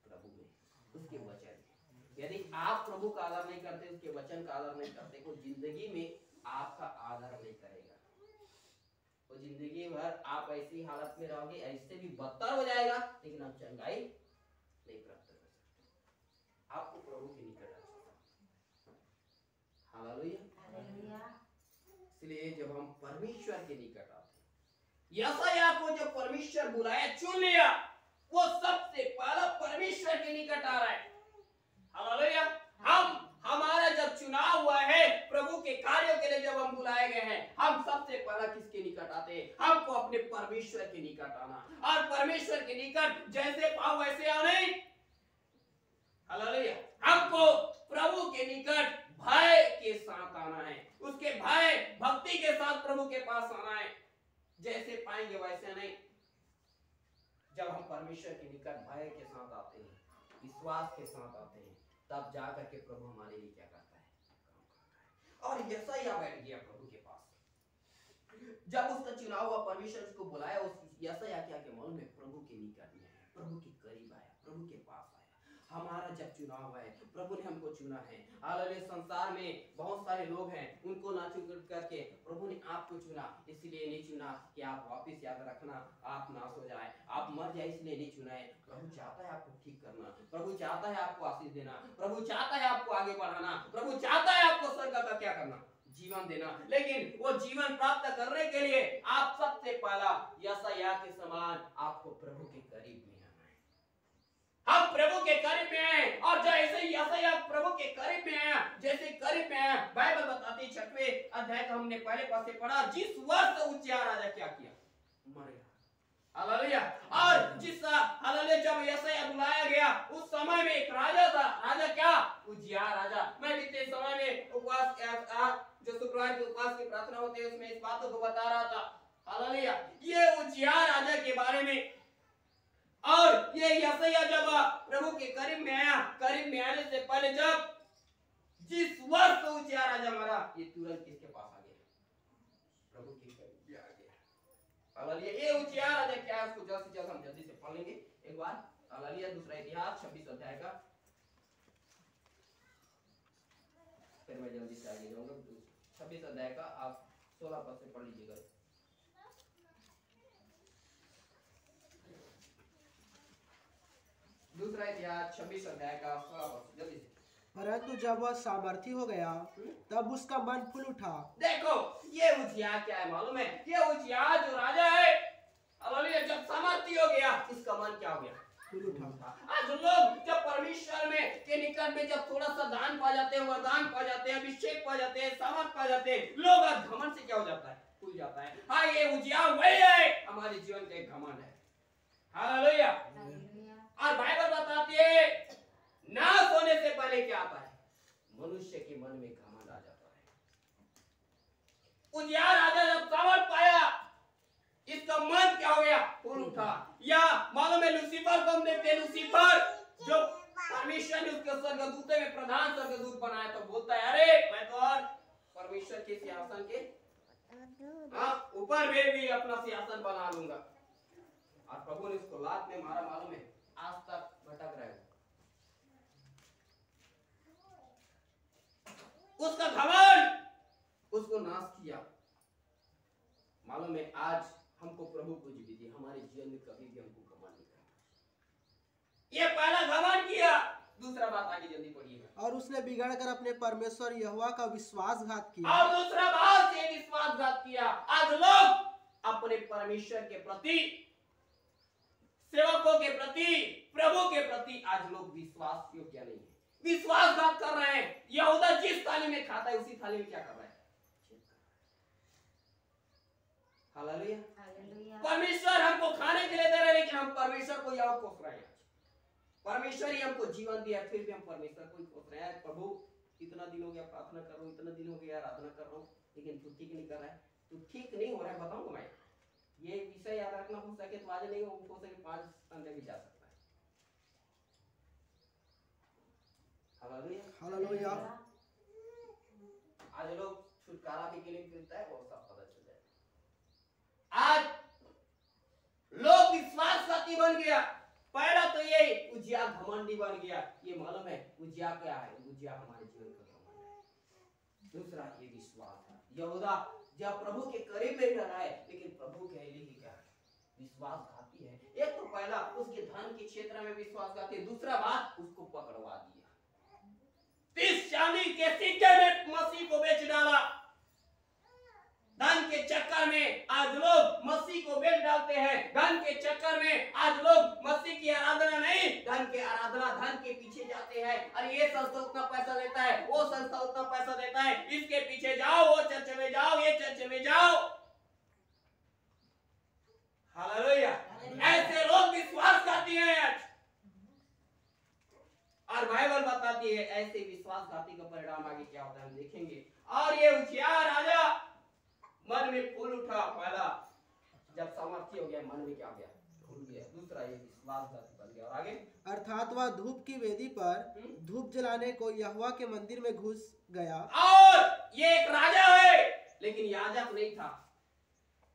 प्रभु में, उसके वचन में। यदि आप प्रभु का आदर नहीं करते, उसके वचन का आदर नहीं करते, कोई जिंदगी में आपका आदर नहीं करेगा। तो जिंदगी भर आप ऐसी हालत में रहोगे, ऐसे भी बदतर हो जाएगा, लेकिन आप चंगाई नहीं प्राप्त कर सकते। आपको प्रभु के निकट आना। हालेलुया। इसलिए जब हम परमेश्वर के निकट आते हैं, यशायाह को जब परमेश्वर बुलाया, चुन लिया, वो सबसे पहला परमेश्वर के निकट आ रहा है। हालेलुया। हमारा जब चुनाव हुआ है प्रभु के कार्यों के लिए, जब हम बुलाए गए हैं, हम सबसे पहला किसके निकट आते हैं, हमको अपने परमेश्वर के निकट आना। और परमेश्वर के निकट जैसे पाओ वैसे आओ नहीं। हालेलुया। हमको प्रभु के निकट भय के साथ आना है, उसके भय भक्ति के साथ प्रभु के पास आना है। जैसे पाएंगे वैसे नहीं। जब हम परमेश्वर के निकट भय के साथ आते हैं, विश्वास के साथ आते हैं, तब जाकर के प्रभु हमारे लिए क्या करता है, और यशायाह बैठ गया प्रभु के पास। जब उसका चुनाव हुआ, परमेश्वर उसको बुलाया, उस यशायाह क्या के मालूम है, प्रभु के निकट में आया, प्रभु के करीब आया, प्रभु के पास आया। हमारा जब चुनाव है, प्रभु ने हमको चुना है। हालेलुया। संसार में बहुत सारे लोग हैं, उनको ना चुन करके प्रभु ने आपको चुना, इसलिए नहीं चुना कि आप वापस याद रखना, आप नाश हो जाए, आप मर जाए, इसलिए नहीं चुना है। प्रभु चाहता है आपको ठीक करना, प्रभु चाहता है आपको आशीष देना, प्रभु चाहता है आपको आगे बढ़ाना, प्रभु चाहता है आपको स्वर्ग का क्या करना, जीवन देना। लेकिन वो जीवन प्राप्त करने के लिए आप सबसे पहला यशायाह के समान आपको प्रभु के करीब में आना है। हम प्रभु के करीब में आए, और जैसे यशायाह प्रभु के करीब में आया, जैसे करीब में आया, बाइबल बताती 6वें अध्याय का हमने पहले पास से पढ़ा, जिस वर्ष उज्जियाह राजा क्या किया, मर गया। हालेलुया। और जिस हालेलुया जब यशायाह बुलाया गया, उस समय में एक राजा था, राजा क्या, उज्जियाह राजा। मैं बीते समय में उपवास, जो शुक्रवार के उपवास की प्रार्थना होती है, उसमें इस बातों को बता रहा था। हालेलुया। ये उज्जियाह राजा के बारे में, और ये यशायाह जब प्रभु के करीब में आया, करीब में आने से पहले जब जिस वर्ष उज्जियाह राजा मरा, ये तुरंत किसके पास आ गया, प्रभु के करीब आ गया। हालेलुया। ये उज्जियाह राजा क्या है, उसको जल्द से जल्द हम जल्दी से पढ़ लेंगे एक बार। हालेलुया। दूसरा इतिहास 26 अध्याय का, फिर मैं जल्दी से आगे जाऊंगा। 26 अध्याय का आप 16 पद से पढ़ लीजिएगा। दूसरा इतिहास 26 अध्याय का 16 पद, जल्दी से। परंतु जब वह सामर्थी हो गया, तब उसका मन फूल उठा। देखो ये उज्जियाह क्या है मालूम है, ये उज्जियाह जो राजा है, हालेलुया, जब सामर्थी हो गया, इसका मन क्या हो गया, फूल उठा। आज लोग जब परमेश्वर में के निकट में जब थोड़ा सा दान पा जाते हैं, वरदान पा जाते हैं, अभिषेक पा जाते हैं, सामर्थ पा जाते हैं, लोग आज घमंड से क्या हो जाता है, फूल जाता है। हाँ, ये उज्जियाह वही है, हमारे जीवन का एक घमंड है। हालेलुया। और बाइबल बताती है, नाश होने से पहले क्या आता है, मनुष्य के मन में घमंड आ जाता है। उज्जियाह राजा जब सामर्थ पाया, इसका मन क्या हो गया, फूल उठा। या मालूम है लूसीफर को हम देखते हैं, लूसीफर जो परमेश्वर ने उसके स्वर्गदूतों में प्रधान स्वर्गदूत बनाया, तो बोलता है अरे मैं तो और परमेश्वर के सिंहासन के ऊपर में भी अपना सिंहासन बना लूंगा। और प्रभु ने उसको लात में मारा, मालूम है आज तक भटक रहे हो। उसका घमंड उसको नाश किया। मालूम है आज हमको प्रभु को जीवित है, हमारे जीवन में कभी भी हमको घमंड नहीं करना। ये पहला घमंड किया। दूसरा बात आगे जल्दी पढ़िएगा। और उसने बिगड़कर अपने परमेश्वर यहोवा का विश्वासघात किया। और दूसरा बात से विश्वासघात किया। आज लोग अपने परमेश्वर के प्रति सेवकों के प्रति, प्रभु के प्रति आज लोग विश्वास योग्य नहीं है, विश्वासघात कर रहे हैं। यहूदा जिस थाली में खाता है उसी थाली में क्या कर रहा है? हालेलुया। परमेश्वर हमको खाने के लिए दे रहे हैं, लेकिन हम परमेश्वर को यहाँ कोस रहे हैं। परमेश्वर ही हमको जीवन दिया, फिर भी हम परमेश्वर को ही कोस रहे हैं। प्रभु इतना दिन हो गया प्रार्थना कर रहा हूँ, इतना दिन हो गया आराधना कर रहा हूँ, लेकिन तू ठीक नहीं कर रहा है, तू ठीक नहीं हो रहा है। बताऊंगा मैं, ये विषय याद रखना, हो सके तो आज नहीं हो सके 5 संडे भी जा सकता है। हालेलुया। आज लोग छुटकारा भी के लिए मिलता है, वो सब पता चल जाए। आज लोग विश्वासघाती बन गया। पहला तो ये उजिया घमंडी बन गया। ये मालूम है उजिया क्या है? उजिया हमारे जीवन का घमंड है। दूसरा ये विश्वास है। यहूदा जब प्रभु के करीब में रहा है, लेकिन प्रभु के लिए क्या है? विश्वासघाती है। एक तो पहला उसके धन के क्षेत्र में विश्वासघाती, दूसरा बात उसको पकड़वा दिया। 30 चांदी के सिक्के में मसीह को बेच डाला। धन के चक्कर में आज लोग मसीह को बेच डालते हैं। धन के चक्कर में आज लोग मसीह की आराधना नहीं, धन के आराधना, धन के पीछे जाते हैं। अरे ये संस्था उतना पैसा देता है, वो संस्था उतना पैसा देता है, इसके पीछे जाओ, वो चर्च में जाओ, ये चर्च में जाओ। हालेलुया। ऐसे लोग विश्वासघाती हैं आज, और बाइबल बताती है ऐसे विश्वासघाती का परिणाम आगे क्या होता है हम देखेंगे। और ये उजिया राजा मन में फूल उठा। पहला जब सामर्थ्य हो गया, मन में क्या हो गया? फूल गया। दूसरा ये विश्वासघाती बन गया। और आगे अर्थात वह धूप की वेदी पर धूप जलाने को यहोवा के मंदिर में घुस गया। और ये एक राजा है, लेकिन याजक नहीं था।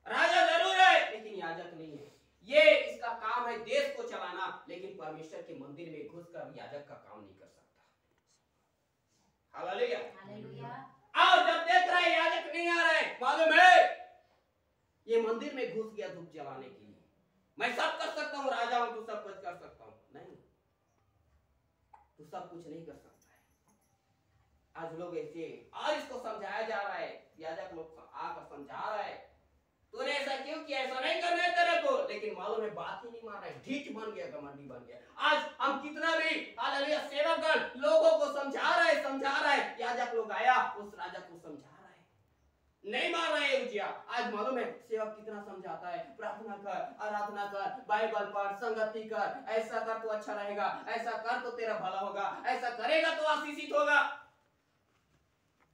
राजा जरूर है, लेकिन याजक नहीं है। ये इसका काम है देश को चलाना, लेकिन परमेश्वर के मंदिर में घुसकर याजक का काम नहीं कर सकता। हालेलुया। और जब देख रहा है याजक नहीं आ रहा है, मालूम है ये मंदिर में घुस गया धूप जलाने के लिए। मैं सब कर सकता हूँ, राजा हूं तो सब कुछ कर सकता हूँ। नहीं, तू सब कुछ नहीं कर सकता है। आज लोग ऐसे, और इसको समझाया जा रहा है, याजक लोग आकर समझा रहा है, तूने ऐसा क्यों किया, ऐसा नहीं करना है तेरे को। लेकिन मालूम है बात ही नहीं मान रहा है, ढीठ बन गया, घमंडी बन गया। आज हम कितना भी हालेलुया सेवकगण लोगों को समझा रहा है, याजक लोग आया उस राजा को समझा रहा है, नहीं मान रहा है उजिया। आज मालूम है सेवक कितना समझाता है, प्रार्थना कर, आराधना कर, बाइबल पढ़, संगति कर, ऐसा कर तो अच्छा रहेगा, ऐसा कर तो तेरा भला होगा, ऐसा करेगा तो आशीषित होगा।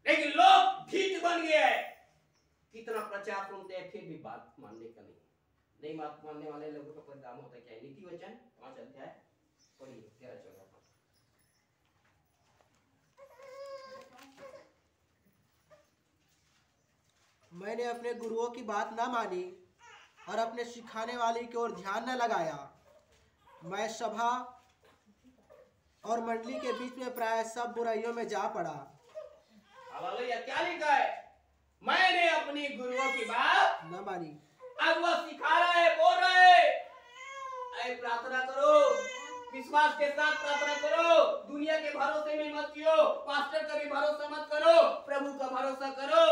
लेकिन लोग ढीठ बन गए हैं। कितना प्रचार सुनते हैं, फिर भी बात मानने का नहीं बात मानने वाले लोगों का परिणाम होता है क्या? नीति वचन 5 अध्याय पढ़िए 13-14। मैंने अपने गुरुओं की बात न मानी और अपने सिखाने वाले की ओर ध्यान न लगाया। मैं सभा और मंडली के बीच में प्राय सब बुराइयों में जा पड़ा। हालेलुया। क्या लिखा है? मैंने अपनी गुरुओं की बात न मानी। अब वह सिखा रहा है, बोल रहा है, ऐ प्रार्थना करो, विश्वास के साथ प्रार्थना करो, दुनिया के भरोसे में मत जियो, पास्टर का भी भरोसा मत करो, प्रभु का भरोसा करो।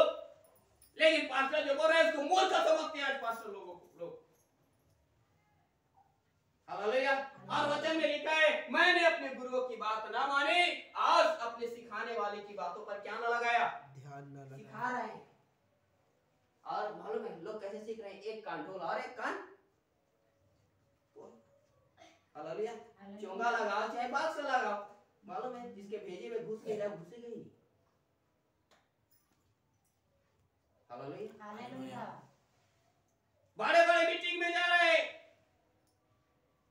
लेकिन पास्टर जो बोल रहे हैं उसको मूर्ख समझते हैं आज पास्टर लोगों को लोग। हालेलुया। और वचन में लिखा है मैंने अपने गुरुओं की बात ना मानी, आज अपने सिखाने वाले की बातों पर क्या ना लगाया? ध्यान न लगाया। सिखा रहा है। और मालूम है लोग कैसे सीख रहे हैं? एक कान ढोल और एक कान हालेलुया। चोंगा लगाओ चाहे बाग से लगाओ, मालूम है जिसके भेजे में घुस गया घुसेगा ही। हालेलुया। बड़े बड़े मीटिंग में जा रहे हैं,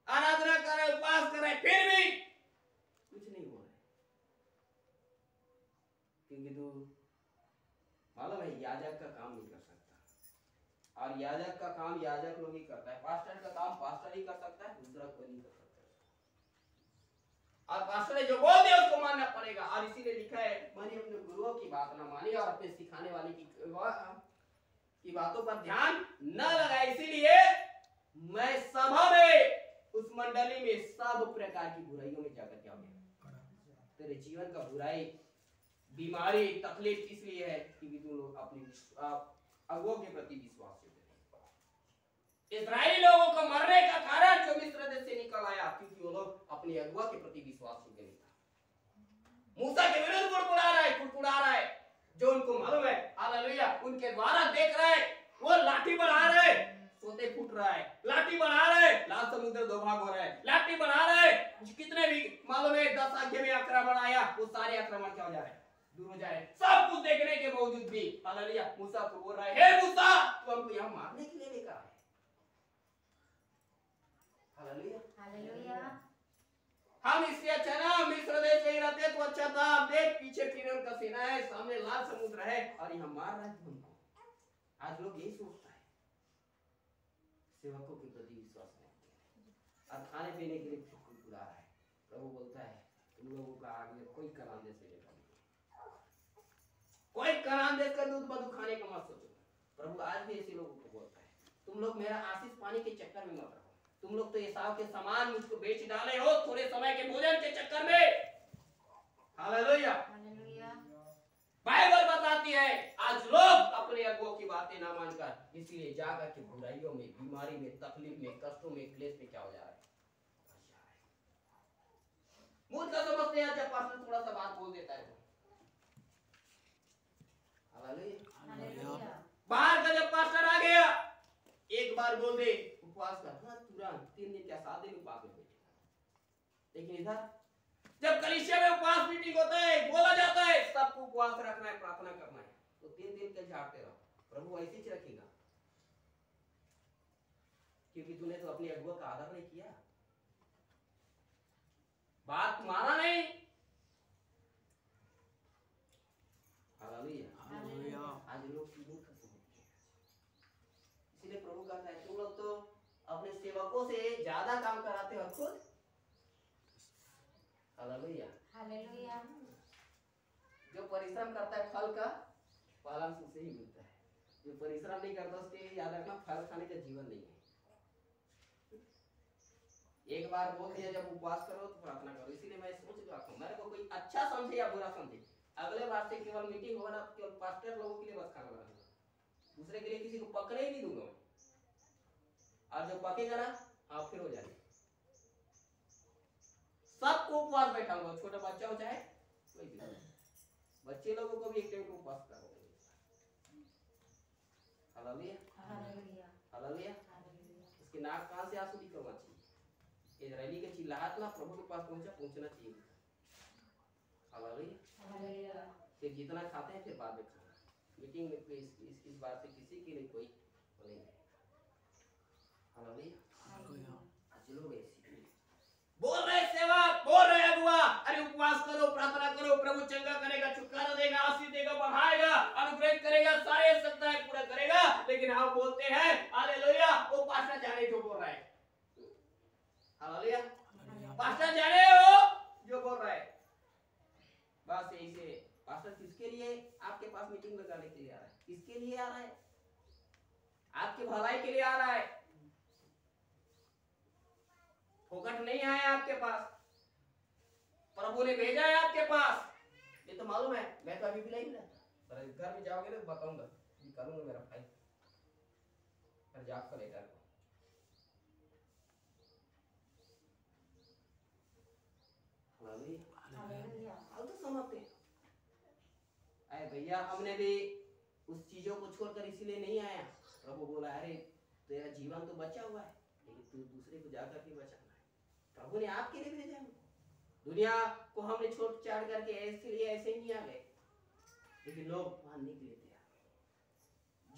आराधना कर रहे, उपवास कर रहे, फिर भी कुछ नहीं हो रहा है। क्योंकि तू मालूम है याजक का काम नहीं कर सकता, और याजक का काम याजक लोग ही करता है। पास्टर का काम पास्टर ही कर सकता है, दूसरा कोई नहीं कर सकता। और पास्टर ने जो बोल दिया उसको मानना पड़ेगा। और इसीलिए लिखा है मैंने अपने गुरुओं की बात ना मानी और अपने सिखाने वाले की बातों पर ध्यान न लगाया। इसीलिए मैं सभा में, उस मंडली में सब प्रकार की बुराइयों में जाकर क्या हो गया? तेरे जीवन का बुराई, बीमारी, तकलीफ इसलिए है क्योंकि तुम लोग अपने अगुओं के प्रति विश्वास इस्राएली लोगों को मरने का कारण जो मिस्र देश से निकल आया, क्योंकि वो लोग अपने अगुआ के प्रति विश्वास नहीं था। मूसा के विरुद्ध कुड़कुड़ा रहा है, जो उनको मालूम है हालेलुया, उनके द्वारा देख रहा है, वो लाठी बढ़ा रहे, सोते फूट रहा है, लाठी बढ़ा रहे, लाल समुद्र दो भाग हो रहा है, लाठी बढ़ा रहे, कितने भी मालूम है 10 आज्ञा में आक्रमण आया, वो सारे आक्रमण क्या हो जा रहे हैं, दूर हो जा रहे हैं। सब कुछ देखने के बावजूद भी हालेलुया मूसा को बोल रहा है, हे मूसा तू हमको यहाँ मारने के लिए लेकर आया। Hallelujah hallelujah. हम इससे अच्छा ना मिस्र देश में ही रहते तो अच्छा था। देख पीछे फिरौन का सेना है, सामने लाल समुद्र है और यहाँ मार रहा है तुमको। आज लोग यही सोचता है, सेवकों के प्रति विश्वास नहीं और खाने पीने के लिए कुड़कुड़ा रहा है। प्रभु बोलता है तुम लोगों का आग में कोई करान देश से कोई करान देश का दूध मधु खाने का मत सोचो। प्रभु आज भी ऐसे लोगों को बोलता है, तुम लोग मेरा आशीष पाने के चक्कर में मत रहो। तुम लोग तो एसाव के समान मुझको बेच डाले हो थोड़े समय के भोजन के चक्कर में। Hallelujah hallelujah. बाइबल बताती है आज लोग अपने अगुओं की बातें ना मानकर इसीलिए जाकर के बुराइयों में, बीमारी में, तकलीफ में, कष्टों में, क्लेश में क्या हो जा रहा है, मूर्ख समझते हैं जब पास्टर थोड़ा सा बात बोल देता है। हालेलुया। बाहर का जब पास्टर आ गया एक बार बोल दे उपवास कर, हाँ तुरंत 3 दिन क्या 7 दिन उपवास में बैठे। लेकिन इधर जब कलीसिया में उपवास मीटिंग होता है, बोला जाता है सबको उपवास रखना है, प्रार्थना करना है, तो 3 दिन के झाड़ते रहो। प्रभु ऐसे ही रखेगा क्योंकि तूने तो अपने अगुआ का आदर नहीं किया, बात माना नहीं। हालेलुया। आज लोग मूर्ख होते हैं, इसीलिए प्रभु कहता है तुम लोग तो अपने सेवकों से ज्यादा काम कराते हो खुद। हालेलुया। हालेलुया। जो परिश्रम करता है फल का पालन उसे ही मिलता है, जो परिश्रम नहीं करता उसके याद रखना फल खाने का जीवन नहीं है। एक बार बोल दिया जब उपवास करो तो प्रार्थना करो। इसीलिए मैं सोच रहा हूँ मेरे को कोई अच्छा समझे या बुरा समझे, अगले बार से केवल मीटिंग होगा ना केवल पास्टर लोगों के लिए बस खाना बनाऊंगा, दूसरे के लिए किसी को पकड़े ही नहीं दूंगा। और जो पकेगा ना आप फिर हो जाएगा, सबको उपवास बैठाऊंगा, छोटा बच्चा हो चाहे कोई भी, बच्चे लोगों को भी एक टाइम को उपवास करो। Hallelujah hallelujah. हालेलुया। उसके नाक कान से आंसू निकलना चाहिए। इजरायली के चिल्लाहट ना प्रभु के पास पहुंचना चाहिए। Hallelujah hallelujah. फिर जितना खाते हैं फिर बाद में खाना, मीटिंग में प्लीज इस बात से किसी के लिए कोई नहीं है। हालेलुया। आज लोग ऐसे बोल रहे सेवा, बोल रहे अगुआ, अरे उपवास करो, प्रार्थना करो, प्रभु चंगा करेगा, छुटकारा देगा, आशीष देगा, बढ़ाएगा, अनुग्रह करेगा, सारे सकताएं पूरा करेगा। लेकिन हम बोलते हैं हालेलुया वो पास्टर जाने जो बोल रहा है। हालेलुया पास्टर जाने हो जो बोल रहा है। बस यही से पास्टर किसके लिए आपके पास मीटिंग लगाने के लिए आ रहा है, किसके लिए आ रहा है, आपकी भलाई के लिए आ रहा है, फोकट नहीं आया आपके पास, प्रभु ने भेजा है आपके पास। ये तो मालूम है, मैं तो अभी भी नहीं रहता, पर घर में जाओगे ना तो बताऊंगा, करूंगा मेरा भाई पर जाग कर लेकर। तो समझते अरे भैया हमने भी उस चीजों को छोड़कर इसीलिए नहीं आया। प्रभु बोला अरे तेरा जीवन तो बचा हुआ है लेकिन तू दूसरे को जाकर के बचाना है। प्रभु ने आपके लिए भेजा हमको, दुनिया को हमने छोड़ छाड़ करके ऐसे ही नहीं आ गए, लेकिन लोग मानने के लिए तैयार।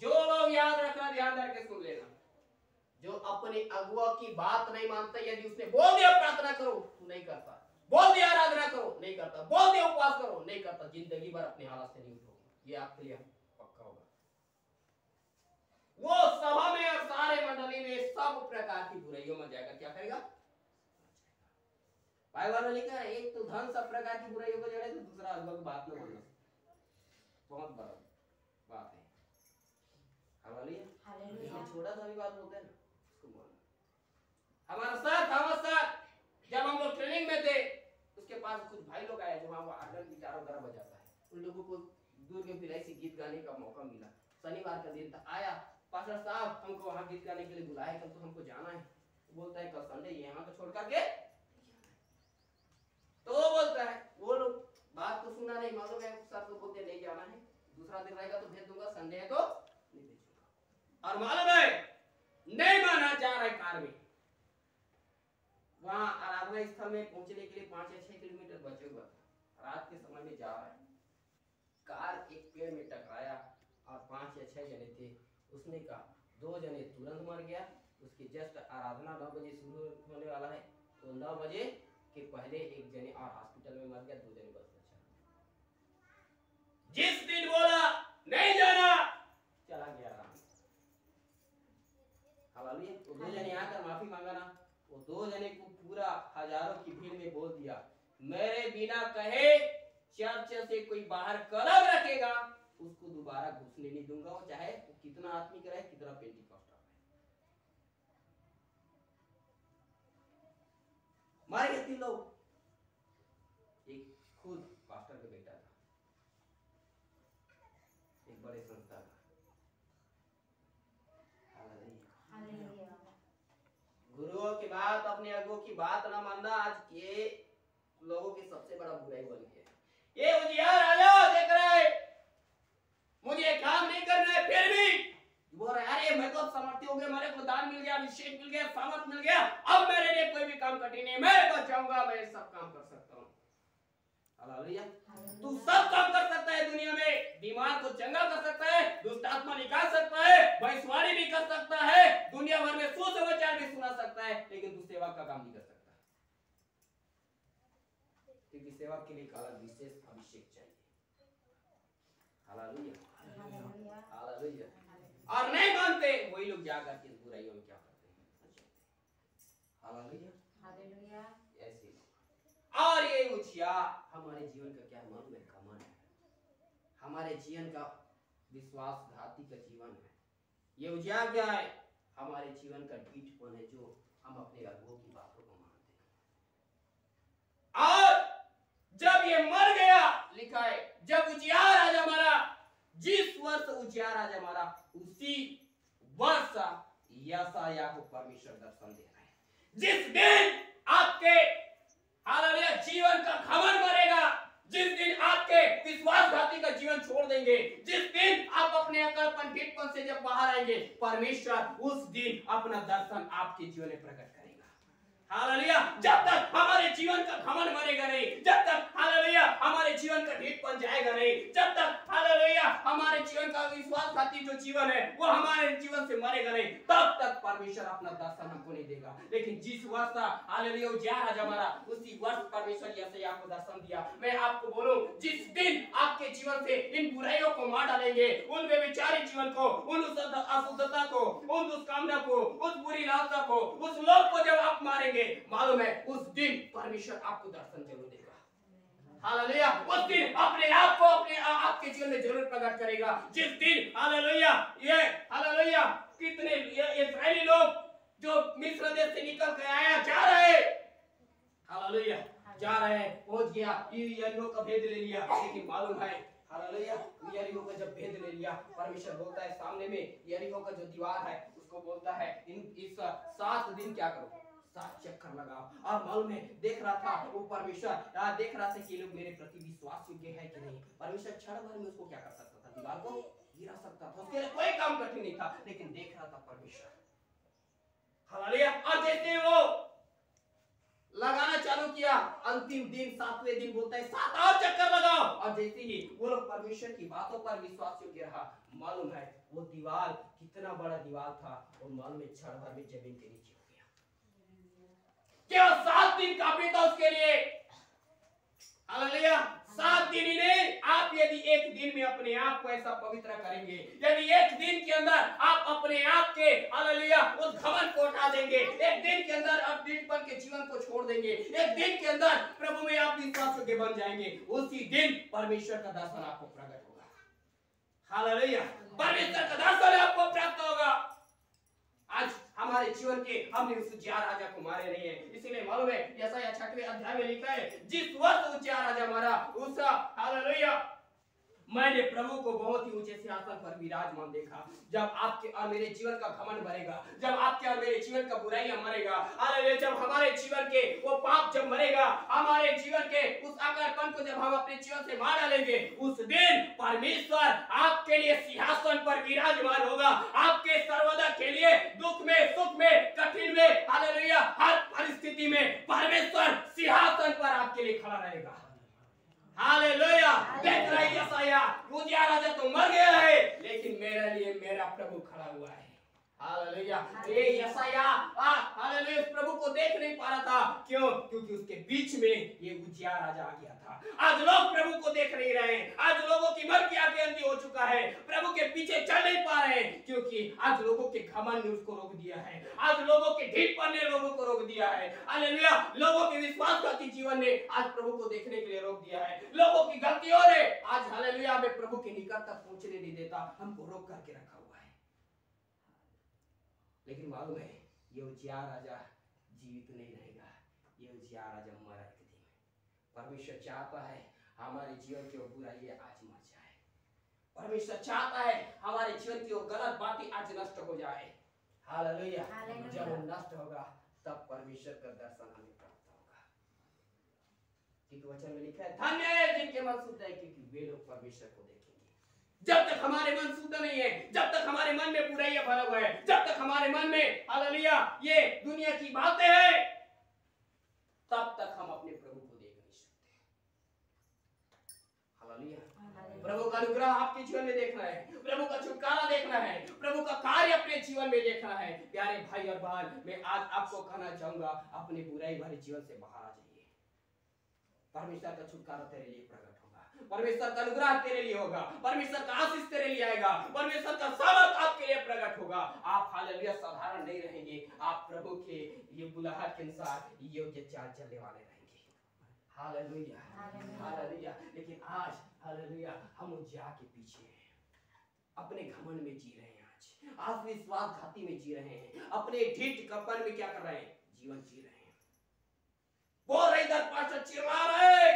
जो लोग याद रखना ध्यान करके सुन लेना, जो अपने अगुआ की बात नहीं मानता, यदि उसने बोल दिया प्रार्थना करो तू नहीं करता, बोल दिया आराधना करो नहीं करता, बोल दिया उपवास करो नहीं करता, जिंदगी भर अपने हालात से नहीं उठोगे, ये आपके लिए पक्का होगा। वो सभा में और सारे मंडली में सब प्रकार की बुराइयों में जाकर क्या करेगा, बाइबल में लिखा है एक तो धन सब प्रकार की बुराइयों को जड़े, तो दूसरा अगुआ की बात न मानना, बहुत बड़ा बात है। हालेलुया। छोटा सा भी बात बोलते हैं ना उसको मानना। हमारे साथ जब हम लोग ट्रेनिंग में थे उसके पास कुछ भाई लोग आए जो वहाँ आर्गन गिटार वगैरह बजाता है, उन लोगों को दूर के भिलाई से गीत गाने का मौका मिला। शनिवार का दिन था, आया पास्टर साहब हमको वहां गीत गाने के लिए बुलाए, कल तो हमको जाना है। बोलता है कल संडे यहाँ को छोड़ करके, तो वो बोलता है, वो लोग बात तो सुना नहीं, मालूम है सर तो बोलते नहीं जाना है, दूसरा दिन रहेगा तो भेज दूंगा, संडे है तो नहीं भेजूंगा। और मालूम है नहीं माना जा रहा है कार में, वहां आराधना स्थल में पहुंचने के लिए 5 या 6 किलोमीटर बचे हुआ था, रात के समय में जा रहा है, कार एक पेड़ में टकराया और 5 या 6 जने थे। उसने कहा 2 जने तुरंत मर गया, उसकी जस्ट आराधना 9 बजे शुरू होने वाला है, तो 9 बजे के पहले एक जने और हॉस्पिटल में मर गया, 2 जने बच बचा। जिस दिन बोला नहीं जाना, चला गया आराम। हालेलुया। तो 2 जने आकर माफी मांगा ना, वो 2 जने को पूरा हजारों की भीड़ में बोल दिया, मेरे बिना कहे चर्च से कोई बाहर कलम रखेगा उसको दोबारा घुसने नहीं दूंगा, वो चाहे वो कितना आत्मिक रहे, कितना पेंटिकॉस्टल रहे। मारे गए 3 लोग, एक खुद पास्टर का बेटा था, एक बड़े संस्था का। हालेलुया। गुरुओं की बात, अपने अगुओं की बात ना मानना आज ये लोगों की सबसे बड़ा बुराई बन गया। ये उजियार राजा देख रहे हैं मुझे काम नहीं करना है, फिर भी बोल रहे अरे मैं तो समर्थी हो गया, मेरे को दान मिल गया, अभिषेक मिल गया, सामर्थ मिल गया, अब मेरे लिए कोई भी काम कठिन नहीं, मैं बच जाऊंगा, मैं सब काम कर सकता हूँ। हालेलुया। तू सब काम कर सकता है दुनिया में, बीमार को चंगा कर सकता है, दुष्ट आत्मा निकाल सकता है, भविष्यवाणी भी कर सकता है, दुनिया भर में सुसमाचार भी सुना सकता है, लेकिन तू सेवा का काम नहीं कर सकता, क्योंकि सेवा के लिए एक अलग विशेष अभिषेक चाहिए। हालेलुया। हालेलुया। और नहीं मानते वही लोग जाकर के बुराइयों में क्या करते हैं। हालेलुया। हालेलुया। ऐसे और ये उजिया हमारे जीवन का क्या मालूम है, घमंड है, हमारे जीवन का विश्वासघाती का जीवन है। ये उजिया क्या है, हमारे जीवन का ढीठपन है, जो हम अपने अगुओं की बातों को मानते हैं। और जब ये मर गया, लिखा है जब उजिया राजा मरा, जिस वर्ष उजिया राजा मरा उसी वर्ष यशायाह को परमेश्वर दर्शन दे रहा है। जिस दिन आपके हालेलुया जीवन का घमंड मरेगा, जिस दिन आपके विश्वासघाती का जीवन छोड़ देंगे, जिस दिन आप अपने अकलपन ढीठपन से जब बाहर आएंगे, परमेश्वर उस दिन अपना दर्शन आपके जीवन में प्रकट करेगा। हालेलुया। जब तक हमारे जीवन का घमंड मरेगा नहीं, जब तक हालेलुया हमारे जीवन का ढीठपन जाएगा नहीं, जब तक हालेलुया हमारे जीवन का विश्वासघाती जो जीवन है वो हमारे जीवन से मरेगा नहीं, तब तक परमेश्वर अपना दर्शन हमको नहीं देगा। लेकिन जिस वर्ष हालेलुया उजिया राजा मरा, उसी वर्ष परमेश्वर यशायाह को दर्शन दिया। मैं आपको बोलूं, जिस दिन आपके जीवन से इन बुराइयों को मार डालेंगे, उन व्यभिचारी जीवन को, उन अशुद्धता को, उन दुष्कामना को, उस बुरी लालसा को, उस लोभ को जब आप मारेंगे, मालूम है उस दिन परमेश्वर आपको दर्शन जरूर देगा। हालेलुया। उस दिन अपने आप को अपने आपके जीवन में जरूर प्रकट करेगा। जिस दिन हालेलुया ये हालेलुया कितने इस्राएली लोग जो मिस्र देश से निकल के आया जा रहे, हालेलुया जा रहे हैं, पहुंच गया, यरीहो का भेद ले लिया, लेकिन मालूम है हालेलुया यरीहो का जब भेद ले लिया, परमेश्वर बोलता है सामने में यरीहो का जो दीवार है उसको बोलता है इस 7 दिन क्या करो, 7 चक्कर लगाओ। और मालूम है देख रहा था वो परमेश्वर देख रहा था कि ये लोग मेरे प्रति विश्वास योग्य है कि नहीं। परमेश्वर क्षण भर में उसको क्या कर सकता था, दीवार को गिरा सकता था, उसके लिए कोई काम कठिन नहीं था, लेकिन देख रहा था परमेश्वर। हालेलुया। और जैसे वो लगाना चालू किया, अंतिम दिन 7वें दिन बोलता है 7 और चक्कर लगाओ, और जैसे ही वो लोग परमेश्वर की बातों पर विश्वास योग्य रहा, मालूम है वो दीवार कितना बड़ा दीवार था, और मालूम है क्षण भर में जमीन के नीचे हो गया। केवल 7 दिन काफी था उसके लिए। हालेलुया। 7 दिन ही नहीं, आप यदि एक दिन में अपने आप को ऐसा पवित्र करेंगे, यदि एक दिन के अंदर आप अपने आप के हालेलुया उस घमंड को हटा देंगे, एक दिन के अंदर आप ढीठपन के जीवन को छोड़ देंगे, एक दिन के अंदर प्रभु में आप विश्वास योग्य बन जाएंगे, उसी दिन परमेश्वर का दर्शन आपको प्रकट होगा। हालेलुया। परमेश्वर का दर्शन आपको प्राप्त होगा। आज हमारे जीवन के हमने उस उजिया राजा को मारे नहीं है, इसीलिए मालूम है यशायाह 6वें अध्याय में लिखा है जिस वर्ष उजिया राजा मरा उस हालेलुया मैंने प्रभु को बहुत ही ऊंचे सिंहासन पर विराजमान देखा। जब आपके और मेरे जीवन का घमंड मरेगा, जब आपके और मेरे जीवन का बुराइयां मरेगा, अरे जब हमारे जीवन के वो पाप जब मरेगा, हमारे जीवन के उस आकर्षण को जब हम अपने जीवन से मार डालेंगे, उस दिन परमेश्वर आपके लिए सिंहासन पर विराजमान होगा। आपके सर्वदा के लिए दुख में, सुख में, कठिन में, हालेलुया, हर परिस्थिति में परमेश्वर सिंहासन पर आपके लिए खड़ा रहेगा। हालेलुया। देख रहे यशाया, उजिया राजा तो मर गया है, लेकिन मेरे लिए मेरा प्रभु खड़ा हुआ है। हालेलुया। ये यशाया हालेलुया प्रभु को देख नहीं पा रहा था। क्यों? क्योंकि उसके बीच में ये उजिया राजा आ गया था। आज लोग प्रभु को देख नहीं रहे हैं। आज लोगों की मन की आंखें अंधी हो चुका है, प्रभु के पीछे चल नहीं पा रहे हैं, क्योंकि आज लोगों के घमंड ने उसको रोक दिया है। आज लोगों के ढीठपन ने लोगों को रोक दिया है। हालेलुया। लोगों के विश्वासघाती जीवन ने आज प्रभु को देखने के लिए रोक दिया है। लोगों की गलतियों ने आज हालेलुया हमें प्रभु के निकट तक पहुंचने नहीं देता, हमको रोक करके रखा हुआ है। लेकिन मालूम है ये उजिया राजा जीवित नहीं रहेगा, ये उजिया राजा मरा एक दिन। परमेश्वर चाहता है हमारे जीवन की वो बुराई आज मर जाए। परमेश्वर चाहता है हमारे जीवन की वो गलत बातें आज नष्ट हो जाए। हालेलुया। जब वो नष्ट होगा तब परमेश्वर का दर्शन हमें प्राप्त होगा। क्योंकि वचन में लिखा है धन्य है जिनके मन शुद्ध है, क्योंकि वे लोग परमेश्वर को देखेंगे। जब तक हमारे मन शुद्ध नहीं है, जब तक हमारे मन में बुराइयां भरा हुआ है, जब तक हमारे मन में हालेलुया ये दुनिया की बातें हैं, तब तक हम अपने प्रभु को देख नहीं सकते। हालेलुया। प्रभु का अनुग्रह आपके जीवन में देखना है, प्रभु का छुटकारा देखना है, प्रभु का कार्य अपने जीवन में देखना है। प्यारे भाई और बहन, मैं आज आपको कहना चाहूंगा, अपने बुराई भरे जीवन से बाहर आ जाइए। परमेश्वर का छुटकारा तेरे लिए प्रकट होगा, परमेश्वर का अनुग्रह तेरे लिए होगा, परमेश्वर का आशीष तेरे लिए आएगा, परमेश्वर का सामर्थ आपके लिए प्रकट होगा। आप हालेलुया साधारण नहीं रहेंगे, आप प्रभु के ये बुलाहट के अनुसार योग्य चाल चलने वाले रहेंगे। हालेलुया। हालेलुया। लेकिन आज हालेलुया हम उजिया के पीछे हैं, अपने घमंड में जी रहे हैं, आज विश्वासघाती में जी रहे हैं, अपने ढीठ कपन में क्या कर रहे हैं? जीवन जी रहे हैं। बोल रहे इधर पास्टर चिल्ला रहे,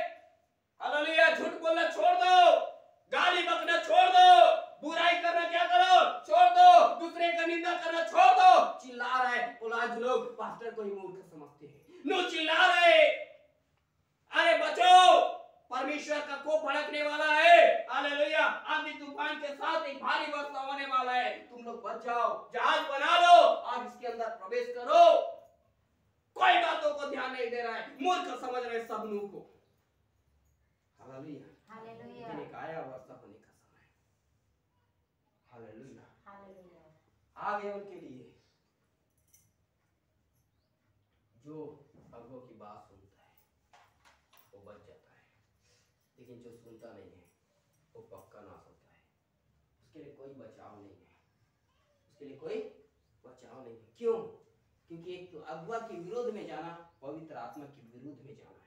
हालेलुया झूठ बोलना छोड़ दो, गाली बकना छोड़ दो, बुराई करना क्या करो छोड़ दो, दूसरे का निंदा करना छोड़ दो। चिल्ला रहे, और आज लोग पास्टर को ही मूर्ख समझते हैं। नो चिल्ला रहे, अरे बचो, परमेश्वर का कोप भड़कने वाला है। हालेलुया। आंधी तूफान के साथ एक भारी वर्षा होने वाला है, तुम लोग बच जाओ, जहाज बना लो और इसके अंदर प्रवेश करो। कोई बातों को ध्यान नहीं दे रहा है, मूर्ख समझ रहे सब नू को। हालेलुया। हालेलुया। लेकिन आया वर्षा होने का समय। हालेलुया। हालेलुया। आ गए उनके लिए जो अगुओं की बात सुनता है वो बच जाता है, लेकिन जो सुनता नहीं है वो पक्का नाश होता है। उसके लिए कोई बचाव नहीं है, उसके लिए कोई बचाव नहीं है। क्यों? क्योंकि एक तो अगुआ के विरोध में जाना पवित्र आत्मा के विरुद्ध में जाना है।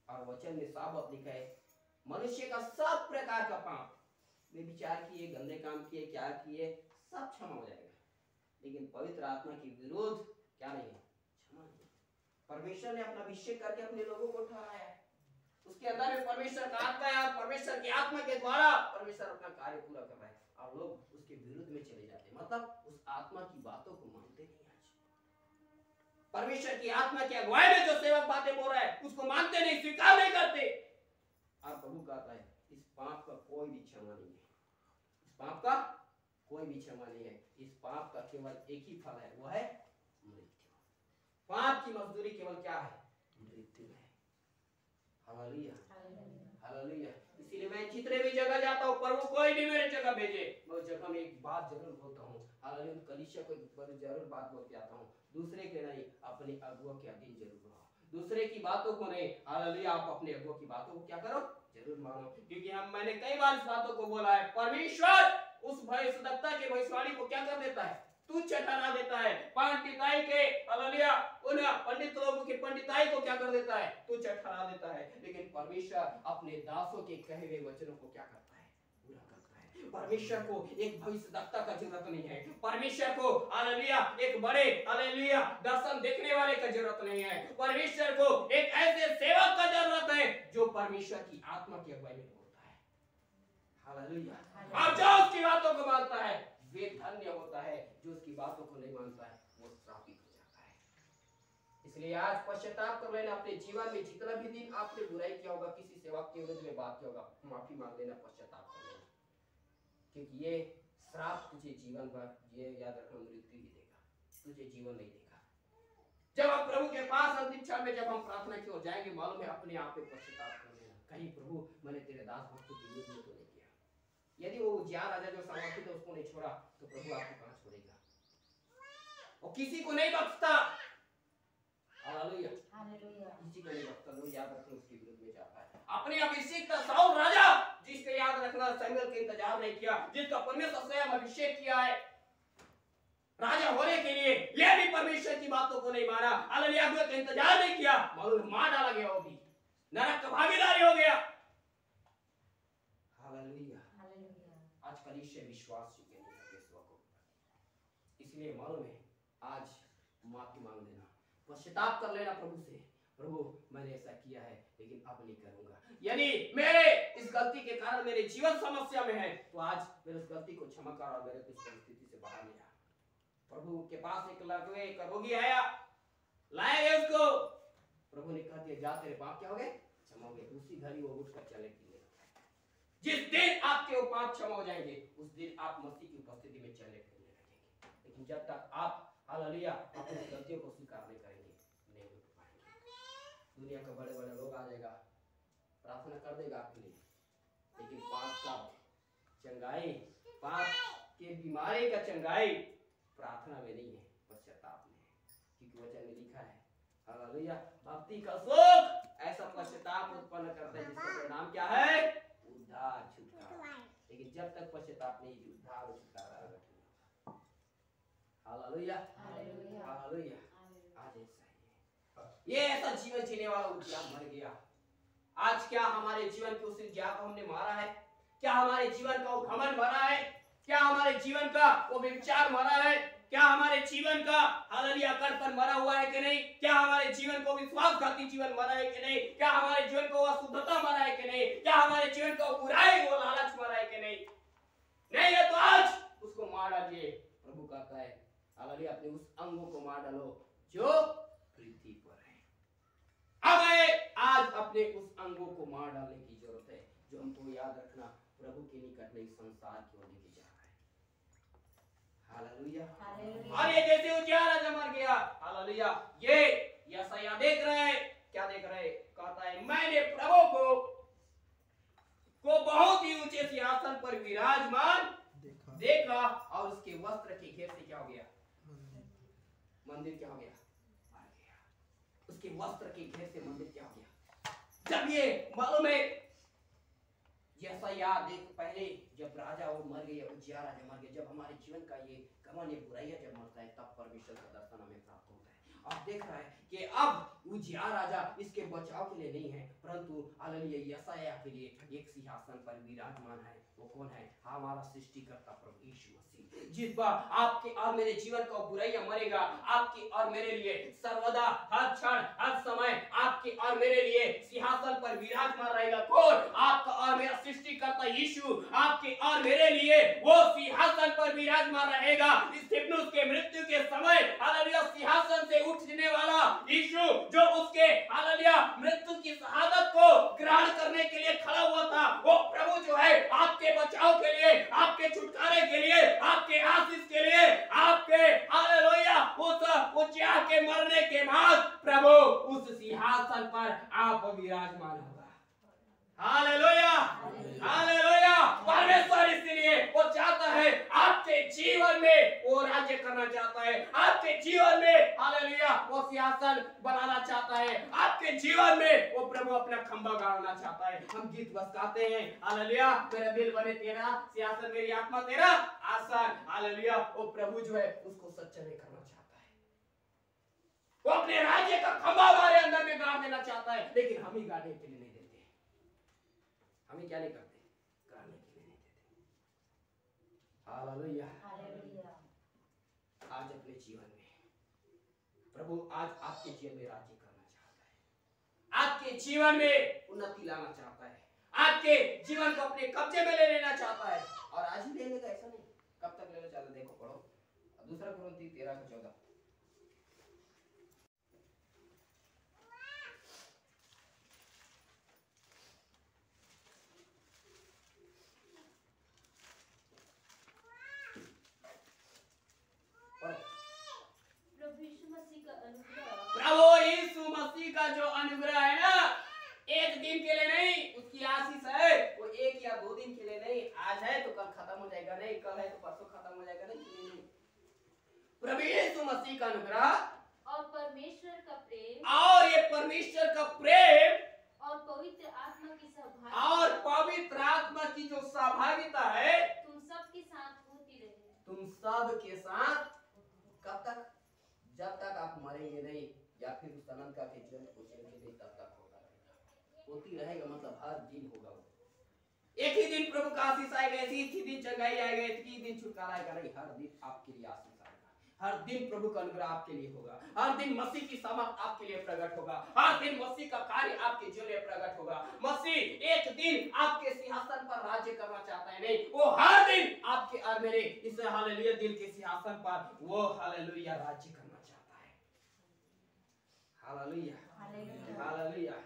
और वचन में साफ लिखा है मनुष्य का सब प्रकार का पाप, वे विचार किए, गंदे काम किए, क्या किए, सब क्षमा हो जाएगा, लेकिन पवित्र आत्मा के विरोध क्या नहीं है? क्षमा नहीं। परमेश्वर ने अपना अभिषेक करके अपने लोगों को ठहराया है, उसके अंदर में परमेश्वर का आत्मा है और परमेश्वर की आत्मा के द्वारा परमेश्वर अपना कार्य पूरा कर रहा है, और लोग उसके विरुद्ध में चले जाते हैं, मतलब उस आत्मा की बातों को मानते नहीं। परमेश्वर की आत्मा की अगुवाई में जो सेवक बातें बोल रहा है उसको मानते नहीं, स्वीकार नहीं करते। और प्रभु कहता है इस पाप का कोई भी क्षमा नहीं है, इस पाप का कोई भी क्षमा नहीं है। इस पाप का केवल एक ही फल है, वो है मृत्यु। पाप की मजदूरी केवल क्या है? मृत्यु है। हालेलुया। हालेलुया। इसीलिए मैं जितने भी जगह जाता हूँ, प्रभु कोई भी मेरे जगह भेजे, मैं उस जगह में एक बात जरूर बोलता हूँ। हालेलुया। कलीसिया को जरूर बात बोल के आता हूँ, दूसरे के नहीं, अपने अगुओं के अधीन जरूर रहो। दूसरे की बातों को नहीं, हालेलुया, आप अपने अगुओं की बातों को क्या करो? जरूर मानो। क्योंकि मैंने कई बार इस बातों को बोला है, परमेश्वर उस भविष्यवक्ता के भविष्यवाणी को क्या कर देता है? तुच्छ ठहरा देता है। पंडिताई के हालेलुया उन पंडित लोगों की पंडिताई को क्या कर देता है? तुच्छ ठहरा देता है। लेकिन परमेश्वर अपने दासों के कहे हुए वचनों को क्या करता है? पूरा करता है। परमेश्वर को एक भविष्यवक्ता का जरूरत नहीं है, परमेश्वर को हालेलुया एक बड़े हालेलुया दर्शन देखने वाले का जरूरत नहीं है, परमेश्वर को एक ऐसे सेवक का जरूरत है जो परमेश्वर की आत्मा की अगुवाई में बोलता है। हालेलुया। और जो उसकी बातों को मानता है वे धन्य होता है, जो उसकी बातों को नहीं मानता है वो श्रापित हो जाता है। इसलिए आज पश्चाताप कर लेना, अपने जीवन में जितना भी दिन आपने बुराई किया होगा, किसी सेवक के विरुद्ध में बात किया होगा, माफी मांग लेना, पश्चाताप कर लेना, क्योंकि ये श्राप तुझे जीवन भर, ये याद रखना, मृत्यु ही देगा, तुझे जीवन नहीं देगा। जब हम प्रभु के पास अंतिम क्षण में जब हम प्रार्थना की ओर जाएंगे, मालूम है अपने आप में पश्चाताप कर लेना, कहीं प्रभु मैंने तेरे दास भक्त के विरुद्ध में तो नहीं किया। यदि वो उजिया राजा जो समर्पित है उसको नहीं छोड़ा तो प्रभु आपको कहां छोड़ेगा? वो किसी को नहीं बख्शता। Hallelujah, hallelujah. किसी को नहीं बख्शता, लोग याद रखना उसके विरुद्ध में जाता है। अपने अभिषेक का साउल राजा, जिसका याद रखना शमूएल के इंतजार नहीं किया, जिसका परमेश्वर स्वयं अभिषेक किया है राजा होने के लिए, यह भी परमेश्वर की बातों को नहीं माना, हालेलुया, का इंतजार नहीं किया, मालूम मार डाला गया, वो भी नरक का भागीदारी हो गया। Hallelujah, hallelujah. आज कलीसिया विश्वास योग्य नहीं है पेशवा को, इसलिए मालूम है आज माफी मांग लेना, पश्चाताप कर लेना प्रभु से, प्रभु मैंने ऐसा किया है लेकिन अब नहीं करूंगा, यानी मेरे इस गलती के कारण मेरे जीवन समस्या में है, तो आज मेरे उस गलती को क्षमा कर और मेरे को इस परिस्थिति से बाहर ले आ। प्रभु के पास एक लड़के एक रोगी आया, लाए गए उसको, प्रभु ने कहा दिया जा तेरे पाप क्या हो गए? क्षमा हो गए। उसी घड़ी वो उठकर चले फिरने लगा। जिस दिन आपके वो पाप क्षमा हो जाएंगे उस दिन आप मसीह की उपस्थिति में चले फिरने लगेंगे, लेकिन जब तक आप हालेलुया अपनी गलतियों को स्वीकार नहीं करेंगे नहीं उठ पाएंगे। दुनिया का बड़े बड़े लोग आ जाएगा, प्रार्थना कर देगा आपके लिए, लेकिन पाप का चंगाई, पाप के बीमारी का चंगाई प्रार्थना में नहीं है, पश्चाताप में है, क्योंकि वचन में लिखा है हालेलुया, भक्ति का सुख ऐसा पश्चाताप उत्पन्न करता है जिसका परिणाम क्या है? उद्धार, छुटकारा। लेकिन जब तक पश्चाताप नहीं, उद्धार और छुटकारा नहीं। Hallelujah, hallelujah, hallelujah. आज ऐसा ही है, ये ऐसा जीवन जीने वाला उजिया मर गया। आज क्या हमारे जीवन के उस उजिया को हमने मारा है? क्या हमारे जीवन का वो घमंड मरा है? क्या हमारे जीवन का वो विचार मरा है? क्या हमारे जीवन का हालेलुया करपन मरा हुआ है कि नहीं? क्या हमारे जीवन को विश्वासघाती जीवन मरा है कि नहीं? क्या हमारे जीवन को अशुद्धता मरा है कि नहीं? क्या हमारे जीवन को बुराई, वो लालच मरा है कि नहीं? नहीं है तो आज उसको मार डालिए। प्रभु कहता है हालेलुया अपने उस अंगों को मार डालो जो पृथ्वी पर है। अब आज अपने उस अंगों को मार डालने की जरूरत है, जो हमको याद रखना प्रभु के निकट नहीं संसार की ओर लेके जा रहा है। Hallelujah, hallelujah. और ये जैसे उजिया राजा मर गया, हालेलुया, ये यशायाह देख रहे हैं, क्या देख रहे हैं? कहता है मैंने प्रभु को बहुत ही ऊंचे सिंहासन पर विराजमान देखा और उसके वस्त्र के घेर से क्या हो गया? मंदिर क्या हो गया? मर गया। उसके वस्त्र के घेर से मंदिर क्या हो गया? जब ये मालूम है यशायाह देख पहले जब राजा वो मर गया, उजिया राजा मर गया, जब हमारे जीवन का ये घमंड, ये बुराइयां जब मरता है तब परमेश्वर का दर्शन हमें प्राप्त होता है। अब देख रहा है कि अब उजिया राजा इसके बचाव के लिए नहीं है, परंतु हालेलुया यशायाह के लिए एक सिंहासन पर विराजमान है। वो कौन है? हमारा सृष्टिकर्ता प्रभु यीशु मसीह। जिस बार आपके और मेरे जीवन का बुराइयां मरेगा, आपके और मेरे लिए सर्वदा हर क्षण हर समय आपके और मेरे लिए सिंहासन पर विराजमान रहेगा। कौन? आपका और मेरा सृष्टिकर्ता यीशु आपके और मेरे लिए वो सिंहासन पर विराजमान रहेगा। स्तिफनुस के मृत्यु के समय हालेलुया सिंहासन से उठने वाला यीशु जो उसके हालेलुया मृत्यु की शहादत को ग्रहण करने के लिए खड़ा हुआ था, वो प्रभु जो है आपके बचाव के लिए, आपके छुटकारे के लिए, आपके आशीष के लिए, आपके हालेलुया उस उजिया के मरने के बाद प्रभु उस सिंहासन पर आप विराजमान होगा। Hallelujah, hallelujah. परमेश्वर इसलिए वो चाहता है आपके जीवन में वो राज्य करना चाहता है, आपके जीवन में हालेलुया वो सिंहासन बनाना चाहता है, आपके जीवन में वो प्रभु अपना खंभा गाड़ना चाहता है। हम गीत बस गाते हैं हालेलुया मेरा दिल बने तेरा सिंहासन, मेरी आत्मा तेरा आसन। हालेलुया वो प्रभु जो है उसको सच्चा नहीं करना चाहता है, वो अपने राज्य का खंभा हमारे अंदर में गाड़ देना चाहता है, लेकिन हम ही गाड़ने के लिए नहीं देते। हमें क्या नहीं करते? गाड़ने के लिए नहीं देते। Hallelujah, hallelujah. आज अपने जीवन में प्रभु आज आपके जीवन में राज्य करना चाहता है, आपके जीवन में उन्नति लाना चाहता है, आपके जीवन को अपने कब्जे में ले लेना चाहता है। और आज ही ले लेगा ऐसा नहीं, कब तक लेना चाहता है? देखो पढ़ो दूसरा कुरिन्थी 13:14। प्रभु यीशु मसीह का जो अनुग्रह है ना, एक दिन के लिए नहीं, उसकी आशीष है वो एक या 2 दिन के लिए नहीं। आज है तो कल खत्म हो जाएगा नहीं, कल है तो परसों खत्म हो जाएगा नहीं। प्रभु यीशु मसीह का अनुग्रह और परमेश्वर का प्रेम और ये परमेश्वर का प्रेम और पवित्र आत्मा की सहभागिता और पवित्र आत्मा की जो सहभागिता है तुम सबके साथ होती रहे। तुम सब के साथ कब तक? जब तक आप मरेंगे नहीं या फिर उस अनंत का के जीवन को जिएंगे नहीं, तब तक होगा रहेगा, होती रहेगा। मतलब हर दिन होगा। एक ही दिन प्रभु का आशीष आएगा, एक ही दिन चंगाई आएगा, एक ही दिन छुटकारा आएगा नहीं, हर दिन आपके लिए आशीष आएगा। हर दिन प्रभु का अनुग्रह आपके लिए होगा, हर दिन मसीह की सामर्थ आपके लिए प्रकट होगा, हर दिन मसीह का कार्य आपके जीवन में प्रकट होगा। मसीह एक दिन आपके सिंहासन पर राज्य करना चाहता है नहीं, वो हर दिन आपके और मेरे इस हालेलुया दिल के सिंहासन पर वो हालेलुया राज्य करना चाहता है। Hallelujah hallelujah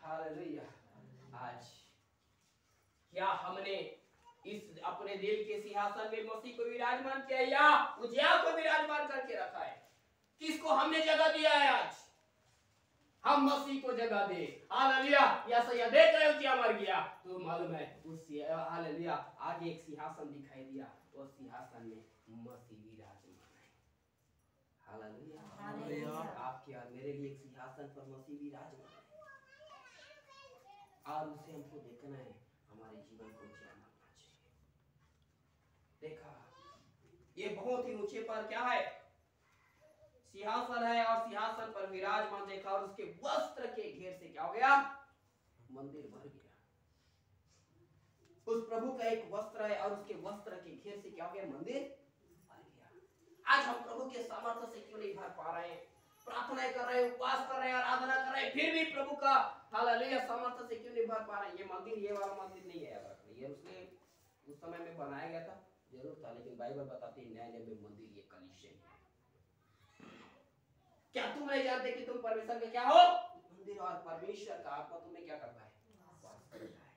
hallelujah. आज क्या हमने इस अपने दिल के सिंहासन में मसीह को विराजमान किया या उजिया को विराजमान करके रखा है? किसको हमने जगह दिया है? आज हम मसीह को जगह दे। हालेलुया। या सही देख रहे हो उजिया मर गया तो मालूम है उस हालेलुया आगे एक सिंहासन दिखाई दिया, उस सिंहासन में मसीह विराजमान है। हालेलुया। आपके और मेरे लिए एक सिंहासन पर मसीह विराजमान है और उसे हमको देखना है, हमारे जीवन को जानना चाहिए। देखा ये बहुत ही ऊंचे पर क्या है? सिंहासन है और सिंहासन पर विराजमान देखा और उसके वस्त्र के घेर से क्या हो गया? मंदिर भर गया। उस प्रभु का एक वस्त्र है और उसके वस्त्र के घेर से क्या हो गया? मंदिर भर गया। आज हम प्रभु के सामर्थ्य से क्यों नहीं भर पा रहे हैं? प्रार्थना कर रहे हैं, उपवास कर रहे हैं, आराधना कर रहे हैं, फिर भी प्रभु का हालेलुया सामर्थ्य से क्यों नहीं भर पा रहे हैं? ये मंदिर ये वाला मंदिर नहीं है, याद रखना। ये उसने उस समय में बनाया गया था, जरूर था, लेकिन बाइबल बताती है नए नियम में मंदिर ये कलीसिया है। क्या तुम नहीं जानते कि तुम परमेश्वर के क्या हो? मंदिर। और परमेश्वर का आत्मा तुम्हें क्या करता है? वास करता है।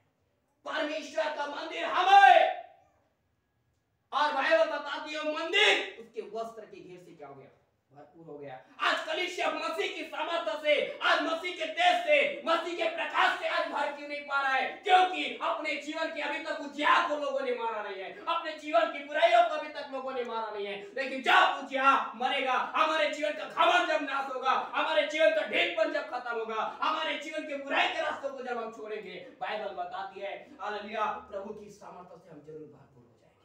परमेश्वर का मंदिर हम है और बाइबल बताती है मंदिर उसके वस्त्र के घेर से क्या हो गया? भरपूर हो गया। आज कलीसिया मसीह की सामर्थ्य से, आज मसीह के तेज से, मसीह के प्रकाश से आज भर क्यों नहीं पा रहा है? क्योंकि अपने जीवन के अभी तक उजिया को लोगों ने मारा नहीं है, अपने जीवन की बुराइयों को अभी तक लोगों ने मारा नहीं है। लेकिन जब उजिया मरेगा, हमारे जीवन का घमंड जब नाश होगा, हमारे जीवन का ढेरपन जब खत्म होगा, हमारे जीवन के बुराई के रास्तों को जब हम छोड़ेंगे, बाइबल बताती है हालेलुया प्रभु की सामर्थ्य से हम जरूर भरपूर हो जाएंगे।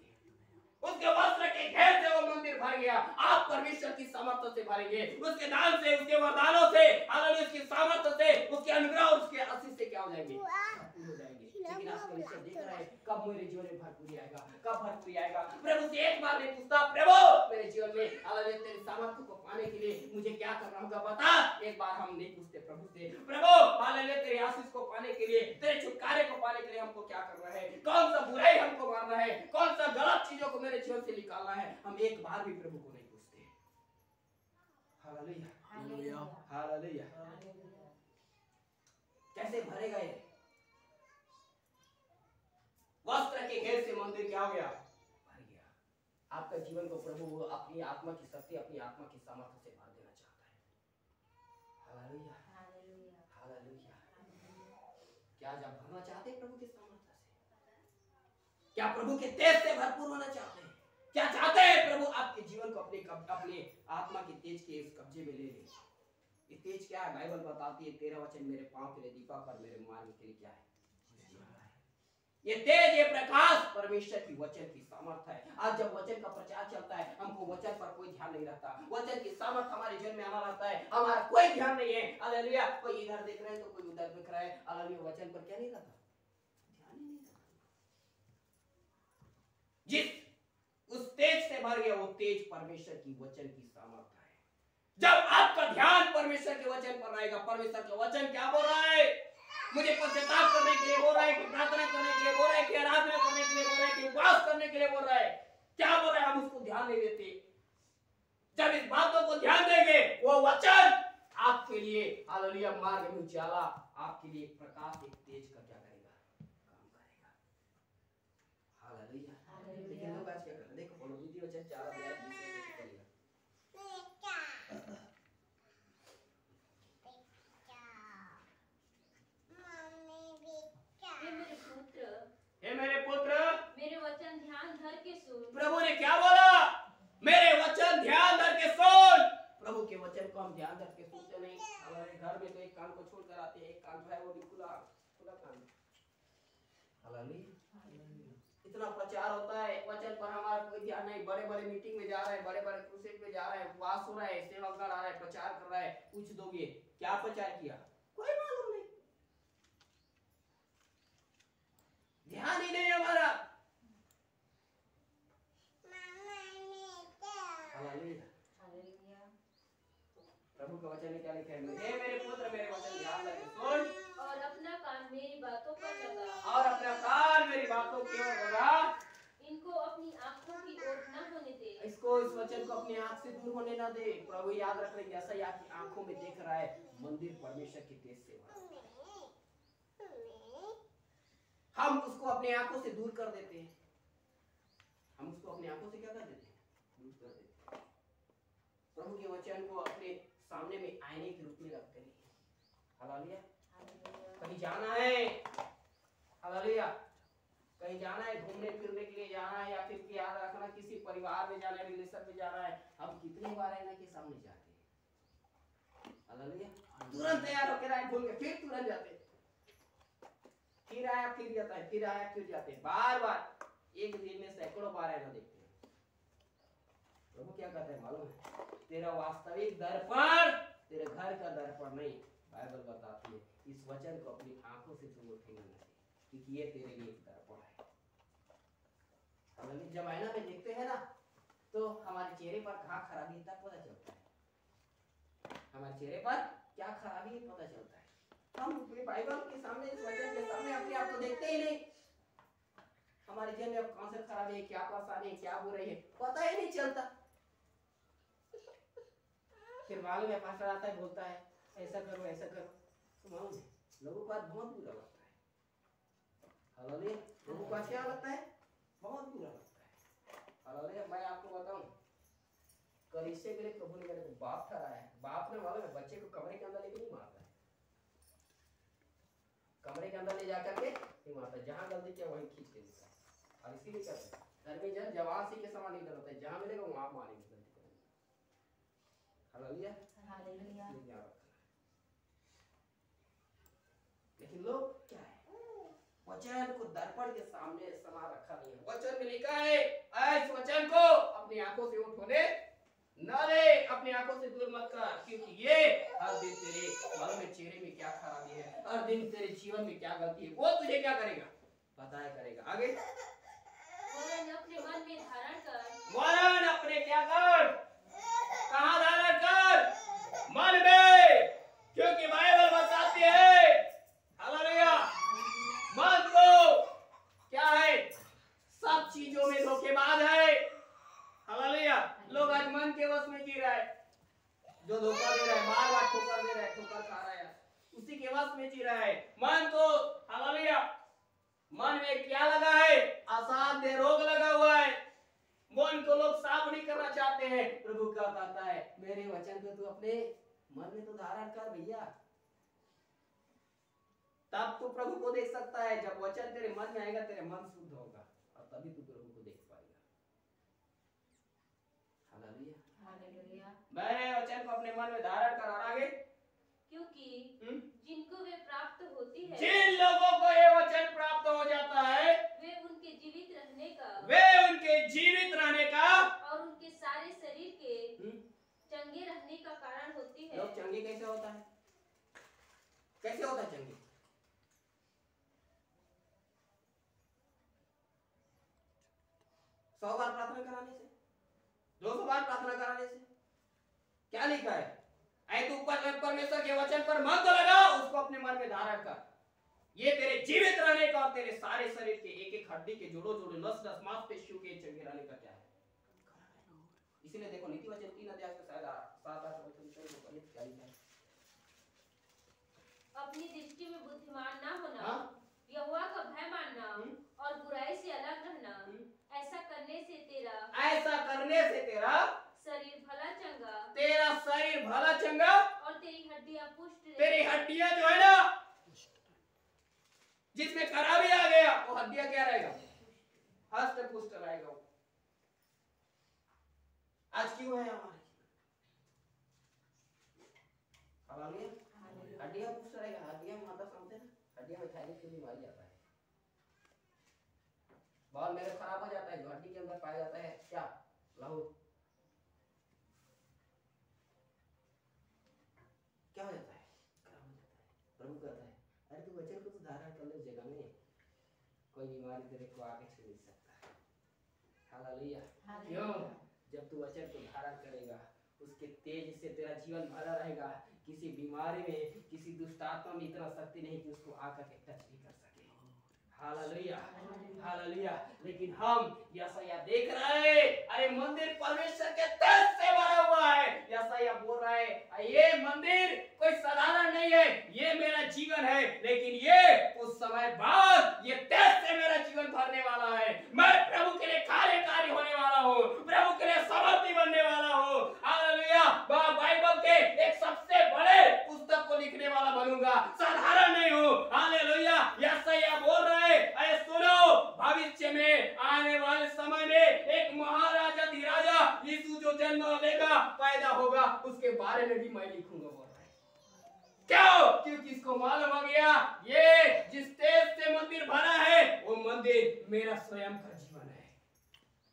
उसके वस्त्र के घेर से वो मंदिर भर गया। आप परमेश्वर की सामर्थ्य से भरेंगे, उसके दान से, उसके वरदानों से, हालेलुया उसकी सामर्थ्य से, उसके अनुग्रह और उसके आशीष से क्या हो जाएंगे? भरपूर हो जाएंगे। लेकिन आज कलीसिया देख रहा है कब मेरे जीवन में भरपूरी आएगा, कब भरपूरी आएगा? प्रभु से एक बार नहीं पूछता, प्रभु मेरे जीवन में हालेलुया तेरी सामर्थ्य को पाने के लिए मुझे क्या करना होगा बता। एक बार हम नहीं पूछते प्रभु से, प्रभु हालेलुया तेरे आशीष को पाने के लिए, तेरे छुटकारे को पाने के लिए हमको क्या करना है? कौन सा बुराई हमको मारना है? कौन सा गलत चीजों को मेरे जीवन से निकालना है? हम एक बार भी प्रभु को नहीं पूछते। Hallelujah hallelujah. कैसे भरेगा ये? वस्त्र के घेर से मंदिर क्या हो गया? भर गया। आपका जीवन को प्रभु अपनी आत्मा की शक्ति, अपनी आत्मा की सामर्थ्य से भर देना चाहता है। Hallelujah hallelujah. क्या आप भरना चाहते हैं प्रभु की सामर्थ्य से? क्या प्रभु के तेज से भरपूर होना चाहते हैं? क्या चाहते हैं प्रभु आपके जीवन को अपने आत्मा की तेज के इस कब्जे में ले ले? ये तेज क्या है? बाइबल बताती है 13 वचन, मेरे पांव के लिए दीपक और मेरे मार्ग के लिए क्या है? ये तेज, ये प्रकाश परमेश्वर की वचन की सामर्थ है। आज जब वचन का प्रचार चलता है, हमको वचन पर कोई ध्यान नहीं रहता, वचन की सामर्थ हमारे जीवन में आना रहता है, हमारा कोई ध्यान नहीं है। हालेलुया। कोई इधर देख रहा है तो कोई उधर देख रहा है। हालेलुया। वचन पर क्या नहीं रहता? ध्यान ही नहीं रहता। जिस उस तेज से भर गया, वो तेज परमेश्वर की वचन की सामर्थ है। जब आपका ध्यान परमेश्वर के वचन पर रहेगा, परमेश्वर का वचन क्या बोल रहा है? मुझे पश्चाताप करने के लिए बोल रहा है, कि प्रार्थना करने के लिए बोल रहा है, कि आराधना करने के लिए बोल रहा है, कि उपवास करने के लिए बोल रहा है। क्या बोल रहा है? हम उसको ध्यान नहीं देते। जब इस बातों को ध्यान देंगे, वो वचन आपके लिए हालेलुया मार्ग में उजाला, आपके लिए प्रकाश, एक तेज का क्या करेगा? काम करेगा। हालेलुया। लेकिन लोग आज क्या कर रहे हैं? देखो पौलुस वचन 4 अध्याय 20 से करेगा। हे हे मेरे पुत्र, मेरे पुत्र, मेरे वचन ध्यान धर के सुन। प्रभु ने क्या बोला? मेरे वचन ध्यान धर के सुन। प्रभु के वचन को हम ध्यान धर के सुनते नहीं। हमारे घर में तो एक कान को छोड़कर आते हैं, एक कान जो है वो भी खुला खुला कान। हालेलुया। इतना प्रचार होता है वचन पर, हमारा कोई ध्यान नहीं। बड़े बड़े मीटिंग में जा रहे हैं, बड़े बड़े क्रूसेड में जा रहे हैं, उपवास हो रहा है, सेवकगण आ रहा है, प्रचार कर रहा है। पूछ दोगे क्या प्रचार किया? कोई मालूम नहीं, ध्यान ही नहीं हमारा। हालेलुया। हालेलुया। प्रभु का वचन में क्या लिखा है? हे मेरे पुत्र, मेरे वचन ध्यान धर के सुन और अपना कान मेरी बातों पर लगा, और अपना कान मेरी बातों की ओर लगा। इनको अपनी आंखों की ओर न होने दे। इसको, इस वचन को अपनी आंख से दूर होने ना दे। प्रभु याद रख रहे, जैसा ही आपकी आंखों में देख रहा है, मंदिर परमेश्वर की तेज से भरा है। हम उसको अपनी आंखों से दूर कर देते हैं। हम उसको अपनी आंखों से क्या कर देते हैं? दूर कर देते हैं। प्रभु के वचन को अपने सामने में आईने के रूप में रखते हैं। हालेलुया। कहीं जाना है, हालेलुया, कहीं जाना है, घूमने फिरने के लिए जाना है, या फिर याद रखना किसी परिवार में जाना है, रिलेशन में जाना है, हम कितनी बार है ना के सामने जाते हैं। हालेलुया। तुरंत तैयार होकर आए, भूल गए, फिर तुरंत जाते हैं, फिर आया फिर जाता है, फिर आया फिर जाते हैं, बार बार, एक दिन में सैकड़ों बार आना देखते हैं। प्रभु क्या कहते हैं मालूम है? तेरा वास्तविक दर्पण तेरे घर का दर्पण नहीं, बाइबल बताती है इस वचन को अपनी आंखों से तुम उठेंगे नहीं, क्योंकि ये तेरे लिए एक दर्पण है। हालांकि जब आईना में देखते हैं ना, तो हमारे चेहरे पर कहाँ खराबी तक पता चलता है। हमारे चेहरे पर क्या खराबी है पता चलता है। हम अपने बाइबल के सामने, इस वचन के सामने अपने आप को देखते ही नहीं। हमारे जीवन में अब कौन सा खराबी है, क्या परेशानी है, क्या बुराई है, पता ही नहीं चलता। फिर मालूम है पास्टर आता है, बोलता है ऐसा करो ऐसा करो, तो मालूम है लोगों को आज बहुत बुरा लगता है। हालेलुया। लोगों को क्या लगता है? बहुत बुरा लगता है। हालेलुया। मैं आपको बताऊं, कलीसिया के लिए प्रभु ने मेरे को बाप ठहराया है। बाप ने मालूम है बच्चे को कमरे के अंदर लेके नहीं मारता है, कमरे के अंदर ले जाकर के नहीं मारता, जहां गलती किया वहीं खींच के देता है। और इसीलिए कहते हैं घर में जवान सी के समान लीडर होता है, जहां मिलेगा वहां मारेंगे गलती करेंगे। हालेलुया। हालेलुया। लेकिन लोग क्या है, वचन को दर्पण के सामने समा रखा नहीं है। वचन में लिखा है इस वचन को अपनी आंखों से उठ होने न दे, अपनी आंखों से दूर मत कर, क्योंकि ये हर दिन तेरे मन में, चेहरे में क्या खराबी है, हर दिन तेरे जीवन में क्या गलती है, वो तुझे क्या करेगा? बताया करेगा। आगे वरन अपने मन में धारण कर, वरन अपने क्या कर, कहाँ धारण कर? मन में, क्योंकि बाइबल बताती है हालेलुया मन को क्या है, सब चीजों में धोखेबाज है। हालेलुया। लोग आज मन के वश में जी रहा है, जो धोखा दे रहा है, बार बार ठोकर दे रहा है, ठोकर खा रहा है, उसी के वश में जी रहा है। मन तो हालेलुया, मन में क्या लगा है? असाध्य रोग लगा हुआ है। मन को लोग साफ नहीं करना चाहते हैं। प्रभु क्या कहता है? मेरे वचन को तू अपने मन में तो धारण कर भैया, तब तू प्रभु को देख सकता है। जब वचन तेरे मन में आएगा, तेरे मन शुद्ध होगा, और तभी तू प्रभु को देख पाएगा। हालेलुया। हालेलुया। मैंने वचन को अपने मन में धारण कर, और आगे क्योंकि जिनको वे प्राप्त होती है, जिन लोगों को ये वचन प्राप्त हो जाता है, वे उनके जीवित रहने का और उनके सारे शरीर के चंगे रहने का कारण होती है। लोग चंगे कैसे होता है? कैसे होता है चंगे? सौ बार प्रार्थना कराने से, 200 बार प्रार्थना कराने से। क्या लिखा है? ऐ तू परमेश्वर के वचन पर मन तो लगा, उसको अपने मन में धारण कर, ये तेरे जीवित रहने का और तेरे सारे शरीर के एक एक हड्डी के जोड़ों जोड़ों नस नस मांसपेशियों के चंगेराने का क्या है। इसीलिए देखो नीति वचन 3 अध्याय के शायद 7-8 वचन को पढ़िए क्या लिखा है। अपनी दृष्टि में बुद्धिमान ना होना, हाँ? यहोवा का भय मानना और बुराई से अलग रहना, ऐसा करने से तेरा शरीर भला चंगा, तेरा शरीर भला चंगा और तेरी हड्डियां पुष्ट तेरी हड्डियां जो है ना, जिसमें खराबी आ गया वो हड्डियां क्या रहेगा, हस्त पुष्ट रहेगा। आज क्यों है हमारे हड्डियां पुष्ट रहेगा। हड्डियां मतलब समझते ना, हड्डियां में थायराइड की बीमारी आता है, बहुत मेरे खराब हो जाता है। जो हड्डी के अंदर पाया जाता है क्या, लहू, क्या हो जाता है, खराब हो जाता है। प्रभु कहता है अरे तू वचन को तो धारण कर ले, जगह में कोई बीमारी तेरे को आगे छू नहीं सकता। हालेलुया। क्यों? जब तू वचन को धारण करेगा, उसके तेज से तेरा जीवन भरा रहेगा। किसी बीमारी में, किसी दुष्ट आत्मा में इतना शक्ति नहीं कि उसको आकर के टच भी कर सके। Hallelujah, hallelujah. लेकिन हम यशायाह देख रहे हैं, अरे मंदिर परमेश्वर के तेज से भरा हुआ है। यशायाह बोल रहा है ये मंदिर कोई साधारण नहीं है, ये मेरा जीवन है। लेकिन ये उस समय बाद ये तेज से मेरा जीवन भरने वाला है। मैं प्रभु के लिए कार्यकारी होने वाला हूँ, प्रभु के लिए सामर्थी बनने वाला हूँ। हालेलुया। बाइबल के एक सबसे बड़े पुस्तक को लिखने वाला बनूंगा, साधारण नहीं हूँ। हालेलुया। यशायाह बोल रहा है अरे सुनो, भविष्य में आने वाले समय में एक महाराजा धीराजा यीशु जो जन्म लेगा, पैदा होगा, उसके बारे में भी मैं लिखूंगा। बोल रहा है क्यों? क्योंकि इसको मालूम हो गया ये जिस तेज से मंदिर भरा है वो मंदिर मेरा स्वयं का जीवन है।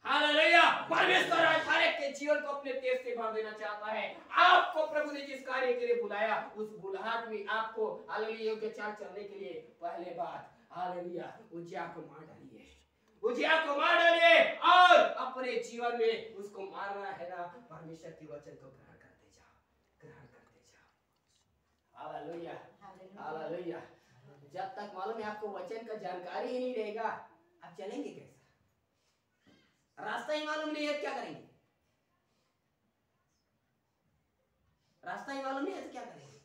हालेलुया। परमेश्वर आज हर एक के जीवन को अपने तेज से भर देना चाहता है। आपको प्रभु ने जिस कार्य के लिए बुलाया, उस बुलाहट में आपको हालेलुया योग्य चाल चलने के लिए पहले बात हालेलुया उजिया को मार डालिए, उजिया को मार डालिए और अपने जीवन में उसको मारना है ना, परमेश्वर के वचन को ग्रहण करते जाओ, ग्रहण करते जाओ। Hallelujah, hallelujah. जब तक मालूम है आपको वचन का जानकारी ही नहीं रहेगा, आप चलेंगे कैसे? रास्ता ही मालूम नहीं है, क्या करेंगे? रास्ता ही मालूम नहीं है तो क्या करेंगे?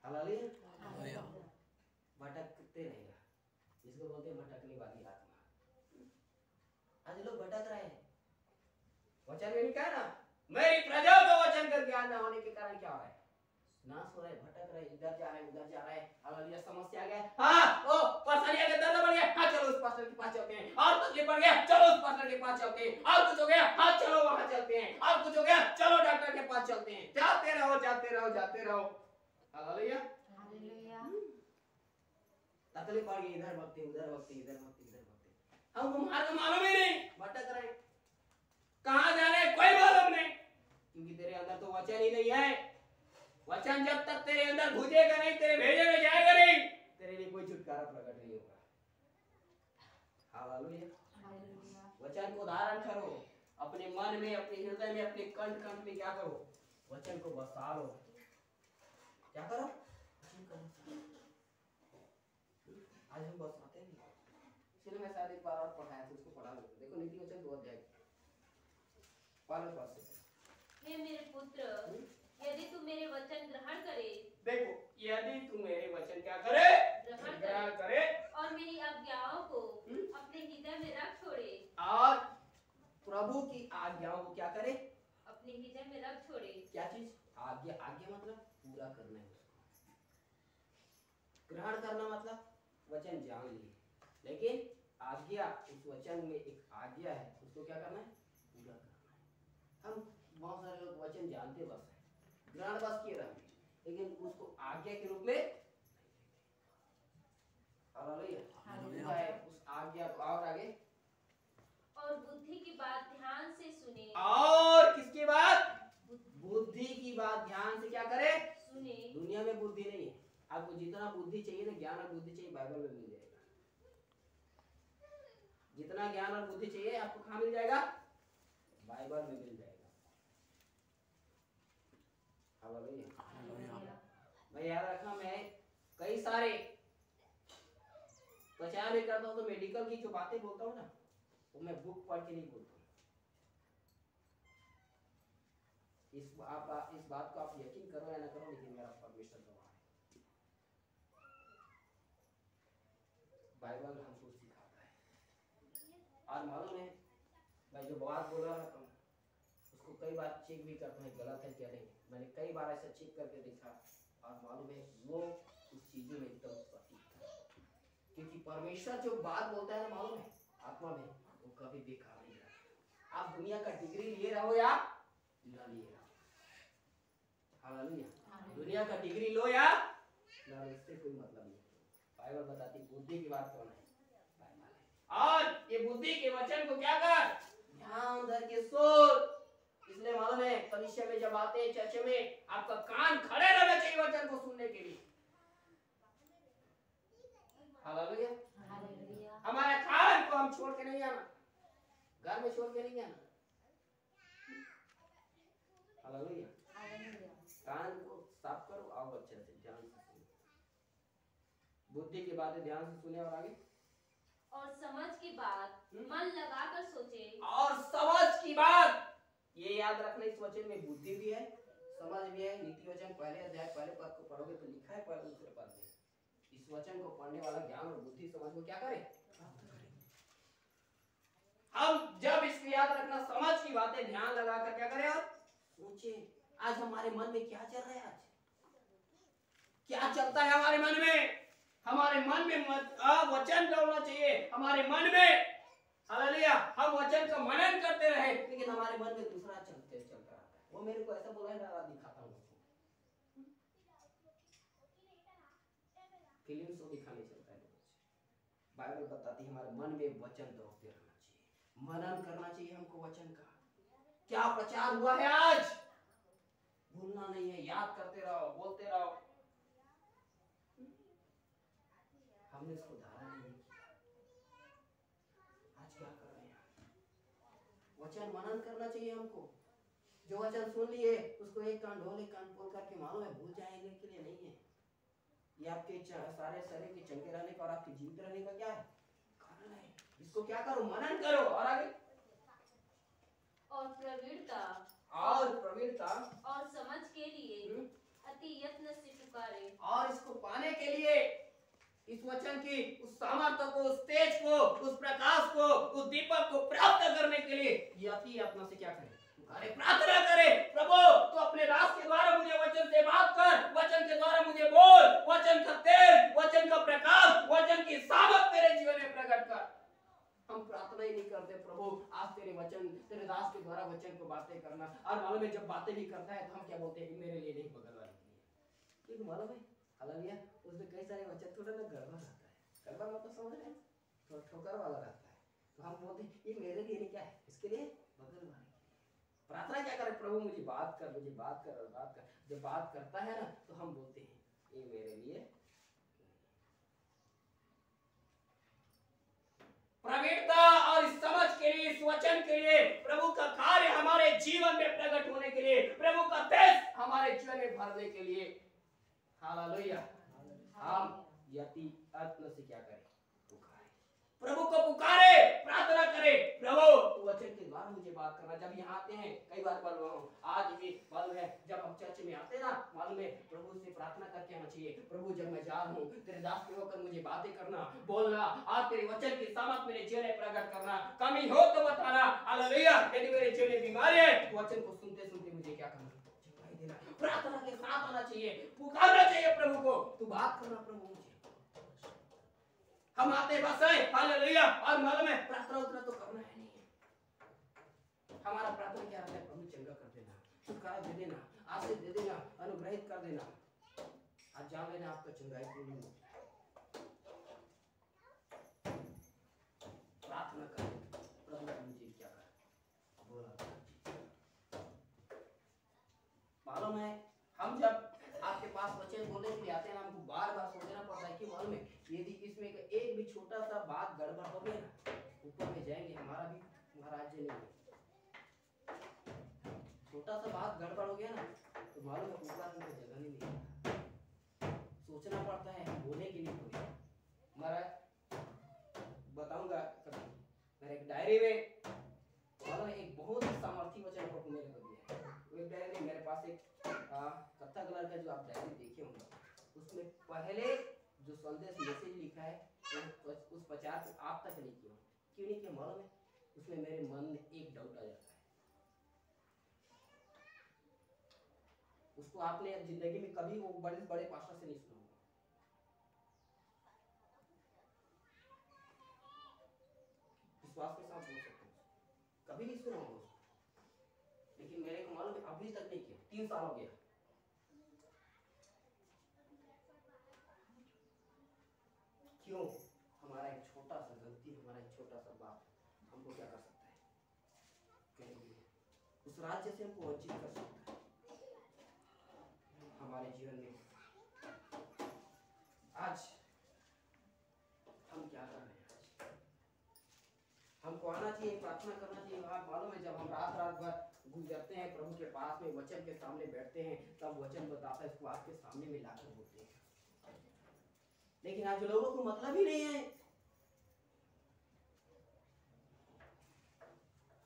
हालेलुया। भटकते रहेगा, जिसको बोलते हैं भटकने वाली आत्मा। आज लोग भटक रहे हैं। वचन में लिखा है ना, मेरी प्रजा को वचन का ज्ञान न होने के कारण क्या हो रहा है, नाश हो रहा है, भटक रहे, इधर जा रहे हैं, उधर जा रहे हैं। हालेलुया। समस्या आ गया, हाँ ओ परेशानी आ गया, दर्द बढ़ गया, हाँ चलो उस पास्टर के पास चलते हैं। और तकलीफ बढ़ गया, चलो उस पास्टर के पास चलते हैं। और कुछ हो गया, हाँ चलो वहां चलते हैं। और कुछ हो गया, चलो डॉक्टर के पास चलते हैं। जाते रहो, जाते रहो, जाते रहो। Hallelujah, hallelujah. तकलीफ बढ़ गई, इधर भक्ति, उधर भक्ति, इधर भक्ति, इधर भक्ति। हमको मार्ग मालूम ही नहीं, भटक रहे, कहां जा रहे कोई मालूम नहीं, क्योंकि तेरे अंदर तो वचन ही नहीं है। वचन जब तक तेरे अंदर घुसेगा नहीं, तेरे भेजे में जाएगा नहीं, तेरे लिए कोई छुटकारा प्रकट नहीं होगा। Hallelujah, hallelujah. वचन को धारण करो अपने मन में, अपने हृदय में, अपने कंठ कंठ में क्या करो, वचन को बसा लो। क्या करो? आज हम बसाते नहीं, इसलिए मैं शायद एक बार और पढ़ाया था, उसको पढ़ा लो। देखो नीति वचन 2 अध्याय पहले पास से। हे मेरे पुत्र, यदि तू मेरे वचन ग्रहण करे, देखो यदि तू मेरे वचन क्या करे, ग्रहण करे और मेरी आज्ञाओं को अपने हृदय में रख छोड़े, और प्रभु की आज्ञाओं को क्या करे, अपने हृदय में रख छोड़े। क्या चीज? आज्ञा। आज्ञा मतलब पूरा करना है, उसको ग्रहण करना मतलब वचन जान लिए, लेकिन आज्ञा, उस वचन में एक आज्ञा है, उसको क्या करना है, पूरा करना है। हम बहुत सारे लोग वचन जानते बस है, ग्रहण बस किए रहेंगे, लेकिन उसको आज्ञा के रूप में हालेलुया उस आज्ञा को। और आगे, और बुद्धि की बात ध्यान से सुने, और किसकी बात? बुद्धि की बात ध्यान से क्या करे, सुने। दुनिया में बुद्धि नहीं है, आपको जितना बुद्धि चाहिए ना, ज्ञान और बुद्धि चाहिए, बाइबल में मिल जाएगा। जितना ज्ञान और बुद्धि चाहिए आपको कहाँ मिल जाएगा, बाइबल में मिल जाएगा। हालेलुया। मैं याद रखा, मैं कई सारे प्रचार भी करता हूँ तो मेडिकल की जो बातें बोलता हूँ ना, वो मैं बुक पढ़ के नहीं बोलता हूँ। इस बात को आप यकीन करो या ना करो, लेकिन मेरा परमेश्वर गवाह है। बाइबल हमको सिखाता है। और मालूम है, मैं जो बात बोल रहा हूँ उसको कई बार चेक भी करता हूँ गलत है क्या नहीं। मैंने कई बार ऐसा चेक करके देखा और मालूम है वो उस चीजों में एकदम सटीक था। क्योंकि परमेश्वर जो बात बोलता है ना, मालूम है आत्मा में, वो कभी बेकार नहीं रहता। आप दुनिया का डिग्री लिए रहो या ना लिए रहो, हालेलुया, दुनिया का डिग्री लो या ना लो, इससे कोई मतलब नहीं। बाइबल बताती बुद्धि की बात कौन है? और ये बुद्धि के वचन को क्या कर, ध्यान धर के सोच। इसलिए मालूम है कलीसिया में जब आते हैं चर्च में, आपका कान खड़े रहना चाहिए वचन को सुनने के लिए। हालेलुया, हमारे कान को हम छोड़ के नहीं आना, घर में छोड़ के नहीं आना। हालेलुया, कान को साफ करो, आओ अच्छे से ध्यान से सुनो, बुद्धि की बातें ध्यान से सुने। और आगे, और समझ की बात मन लगाकर सोचे। और समझ की बात, ये याद रखना, इस वचन में बुद्धि भी है, समझ भी है। नीति वचन पहले अध्याय पहले पद को पढ़ोगे तो लिखा है पहले दूसरे पद में, इस वचन को पढ़ने वाला ज्ञान और बुद्धि समझ को क्या करे, हम जब इसको याद रखना, समझ की बातें ध्यान लगाकर क्या करें और सोचे। आज हमारे मन में क्या चल रहा है, आज क्या चलता है हमारे मन में? हमारे मन में वचन दौड़ना चाहिए हमारे मन में। हालेलुया, हम वचन का मनन करते रहे, लेकिन हमारे मन में दूसरा चलता रहता है। वो मेरे को ऐसा बोला है ना, दिखाता हूँ फिल्म शो दिखाने चलता है। बाइबल बताती है हमारे मन में वचन दौड़ते रहना चाहिए, मनन करना चाहिए हमको वचन का। क्या प्रचार हुआ है आज, भूलना नहीं है, याद करते रहो, बोलते रहो। हमने इसको धारण नहीं किया, आज क्या कर रहे हैं? वचन मनन करना चाहिए हमको। जो वचन सुन लिए उसको एक कान ढोल एक कान खोल करके मानो है भूल जाने के लिए नहीं है। ये आपके सारे शरीर के चंगे रहने का और आपके जीवित रहने का क्या है, कारण है। इसको क्या करो, मनन करो। और आगे, और प्रवीणता और समझ के लिए अति यत्न से पुकारे। और इसको पाने के लिए, इस वचन की उस सामर्थ्य को, उस तेज को, उस प्रकाश को, उस दीपक को प्राप्त करने के लिए ये अति यत्न से क्या करें, पुकारे, प्रार्थना करें। प्रभु तो अपने दास के द्वारा मुझे वचन से बात कर, वचन के द्वारा मुझे बोल, वचन का तेज, वचन का प्रकाश, वचन की सामर्थ मेरे जीवन में प्रकट कर। हम प्रार्थना ही नहीं करते, प्रभु आज तेरे वचन, तेरे दास के द्वारा वचन को बातें करना। और मालूम है जब बातें भी करता है तो हम क्या बोलते हैं, मेरे लिए नहीं, बगल वाले के लिए। क्योंकि मालूम है हालेलुया, उसमें कई सारे वचन थोड़ा ना गड़बड़ रहता है। गड़बड़ मतलब समझ रहे हैं, थोड़ा ठोकर वाला रहता है, तो हम बोलते हैं ये मेरे लिए नहीं, क्या है इसके लिए, बगल वाले के लिए। प्रार्थना क्या करें, प्रभु मुझे बात कर, मुझे बात कर और बात कर। जब बात करता है ना तो हम बोलते हैं ये मेरे लिए। प्रवीणता और इस समझ के लिए, इस वचन के लिए, प्रभु का कार्य हमारे जीवन में प्रकट होने के लिए, प्रभु का तेज हमारे जीवन में भरने के लिए। हालेलुया, हम यति यत्न से क्या करें, पुकारे, प्रभु को पुकारे, प्रार्थना करें, प्रभु तू वचन के द्वारा मुझे बात करना। जब यहाँ आते हैं, कई बार बोल रहा हूँ, आज भी मालूम है जब हम चर्च में आते हैं ना, मालूम है प्रभु से प्रार्थना करके आना चाहिए। प्रभु जब मैं जा रहा हूँ, तेरे दास के होकर मुझे बातें करना, बोलना, आज तेरे वचन की सामर्थ मेरे जीवन में प्रकट करना, कमी हो तो बताना। हालेलुया, यदि मेरे जीवन में बीमारी है, वचन को सुनते सुनते मुझे क्या करना, प्रार्थना के साथ आना चाहिए, पुकारना चाहिए प्रभु को, तू बात करना प्रभु मुझे। हम आते बस है हालेलुया, और मालूम है प्रार्थना उतना तो करना है नहीं। हमारा प्रार्थना क्या रहता है, प्रभु चंगा कर देना, छुटकारा दे देना, आशीष दे देना, अनुग्रहित कर देना। आज जान लेना आपका चंगाई पूरी हो। प्रार्थना कर, प्रभु मुझे क्या कर बोला। मालूम है हम जब आपके पास वचन बोलने के लिए आते हैं ना, हमको बार बार सोचना पड़ता है कि मालूम है यदि इसमें एक भी छोटा सा बात गड़बड़ हो गया ना, ऊपर में जाएंगे, हमारा भी महाराज नहीं है। छोटा सा बात गड़बड़ हो गया ना तो मालूम है ऊपर में जगह नहीं मिलेगा। सोचना पड़ता है हम बोले कि नहीं बोले, महाराज मैसेज लिखा है उस प्रचार को आप तक नहीं किया। क्यों नहीं किया मालूम है? उसमें मेरे मन में एक डाउट आ जाता है, उसको आपने जिंदगी में कभी वो बड़े बड़े पास्टर से नहीं सुना होगा, विश्वास के साथ बोल सकते हैं, कभी नहीं सुना होगा उसको। लेकिन मेरे को मालूम है अभी तक नहीं किया, 3 साल हो गया। क्यों? हमारा एक छोटा सा गलती, हमारा एक छोटा सा बात हमको क्या कर सकता है? कहेंगे उस राज्य से हमको वंचित कर सकता है। हमारे जीवन में आज हम क्या कर रहे हैं? हमको आना चाहिए, प्रार्थना करना चाहिए। आप मालूम है जब हम रात भर गुजरते हैं प्रभु के पास में, वचन के सामने बैठते हैं, तब वचन बताता है, इसको आपके सामने में लाकर बोलते हैं। लेकिन आज लोगों को मतलब ही नहीं है।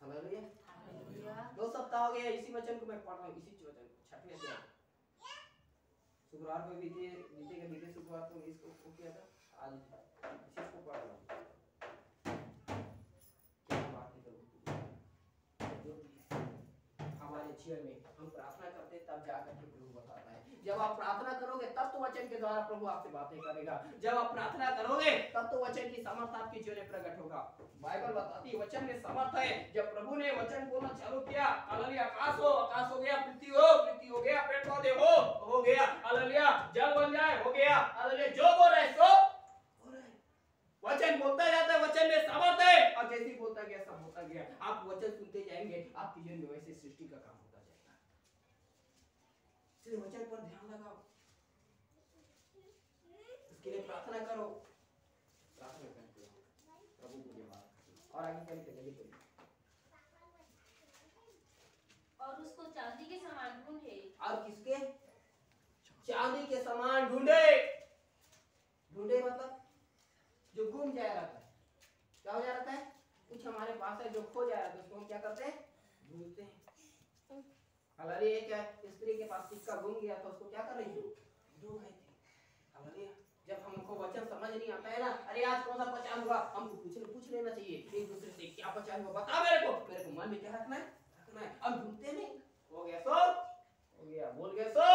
हालेलुया। 2 सप्ताह हो गए इसी वचन को मैं पढ़ रहा हूँ, इसी वचन 6वें अध्याय। शुक्रवार को बीते शुक्रवार को इसको किया था, आज इसी को पढ़ रहा हूँ। क्या बात है प्रभु, हमारे जीवन में हम प्रार्थना करते हैं तब जाकर के प्रभु बताता है। जब आप प्रार्थना करोगे तब तो वचन के द्वारा प्रभु आपसे बातें करेगा। जब आप प्रार्थना करोगे तब तो वचन की सामर्थ आपके जीवन में प्रकट होगा। बाइबल बताती है वचन में सामर्थ है। जब प्रभु ने वचन बोलना चालू किया, हालेलुया, आकाश हो गया, पृथ्वी हो गया, पेड़ पौधे हो गया, हालेलुया, जल बन जाए, हो गया, हालेलुया, जो बोल रहे सो हो रहे। वचन बोलता जाता है, वचन में सामर्थ है, और जैसे ही बोलता गया सब होता गया। आप वचन सुनते जाएंगे, आपके जीवन में वैसे सृष्टि का काम होता जाएगा। इसलिए वचन पर ध्यान लगाओ, उसके लिए प्रार्थना करो, प्रार्थना करते हो प्रभु को जवाब। और आगे चलते चलिए कोई। और उसको चांदी के समान ढूंढे। और किसके? चांदी के समान ढूंढे। ढूंढे मतलब जो गुम जाया रहता है। क्या हो जा रहता है? कुछ हमारे पास है जो खो जा रहा है, उसको हम क्या करते हैं? ढूंढते हैं। हालांकि क्या स्त्री के पास सिक्का गुम गया था, उसको क्या कर रही थी? ढूंढ रही थी। हालांकि जब हमको वचन समझ नहीं आता है ना, अरे आज कौन सा पहचान हुआ, हमको पूछ लेना चाहिए एक दूसरे से, क्या पहचान हुआ बता मेरे को मन में क्या रखना है। अब ढूंढते नहीं, हो गया सो हो गया, बोल गया सो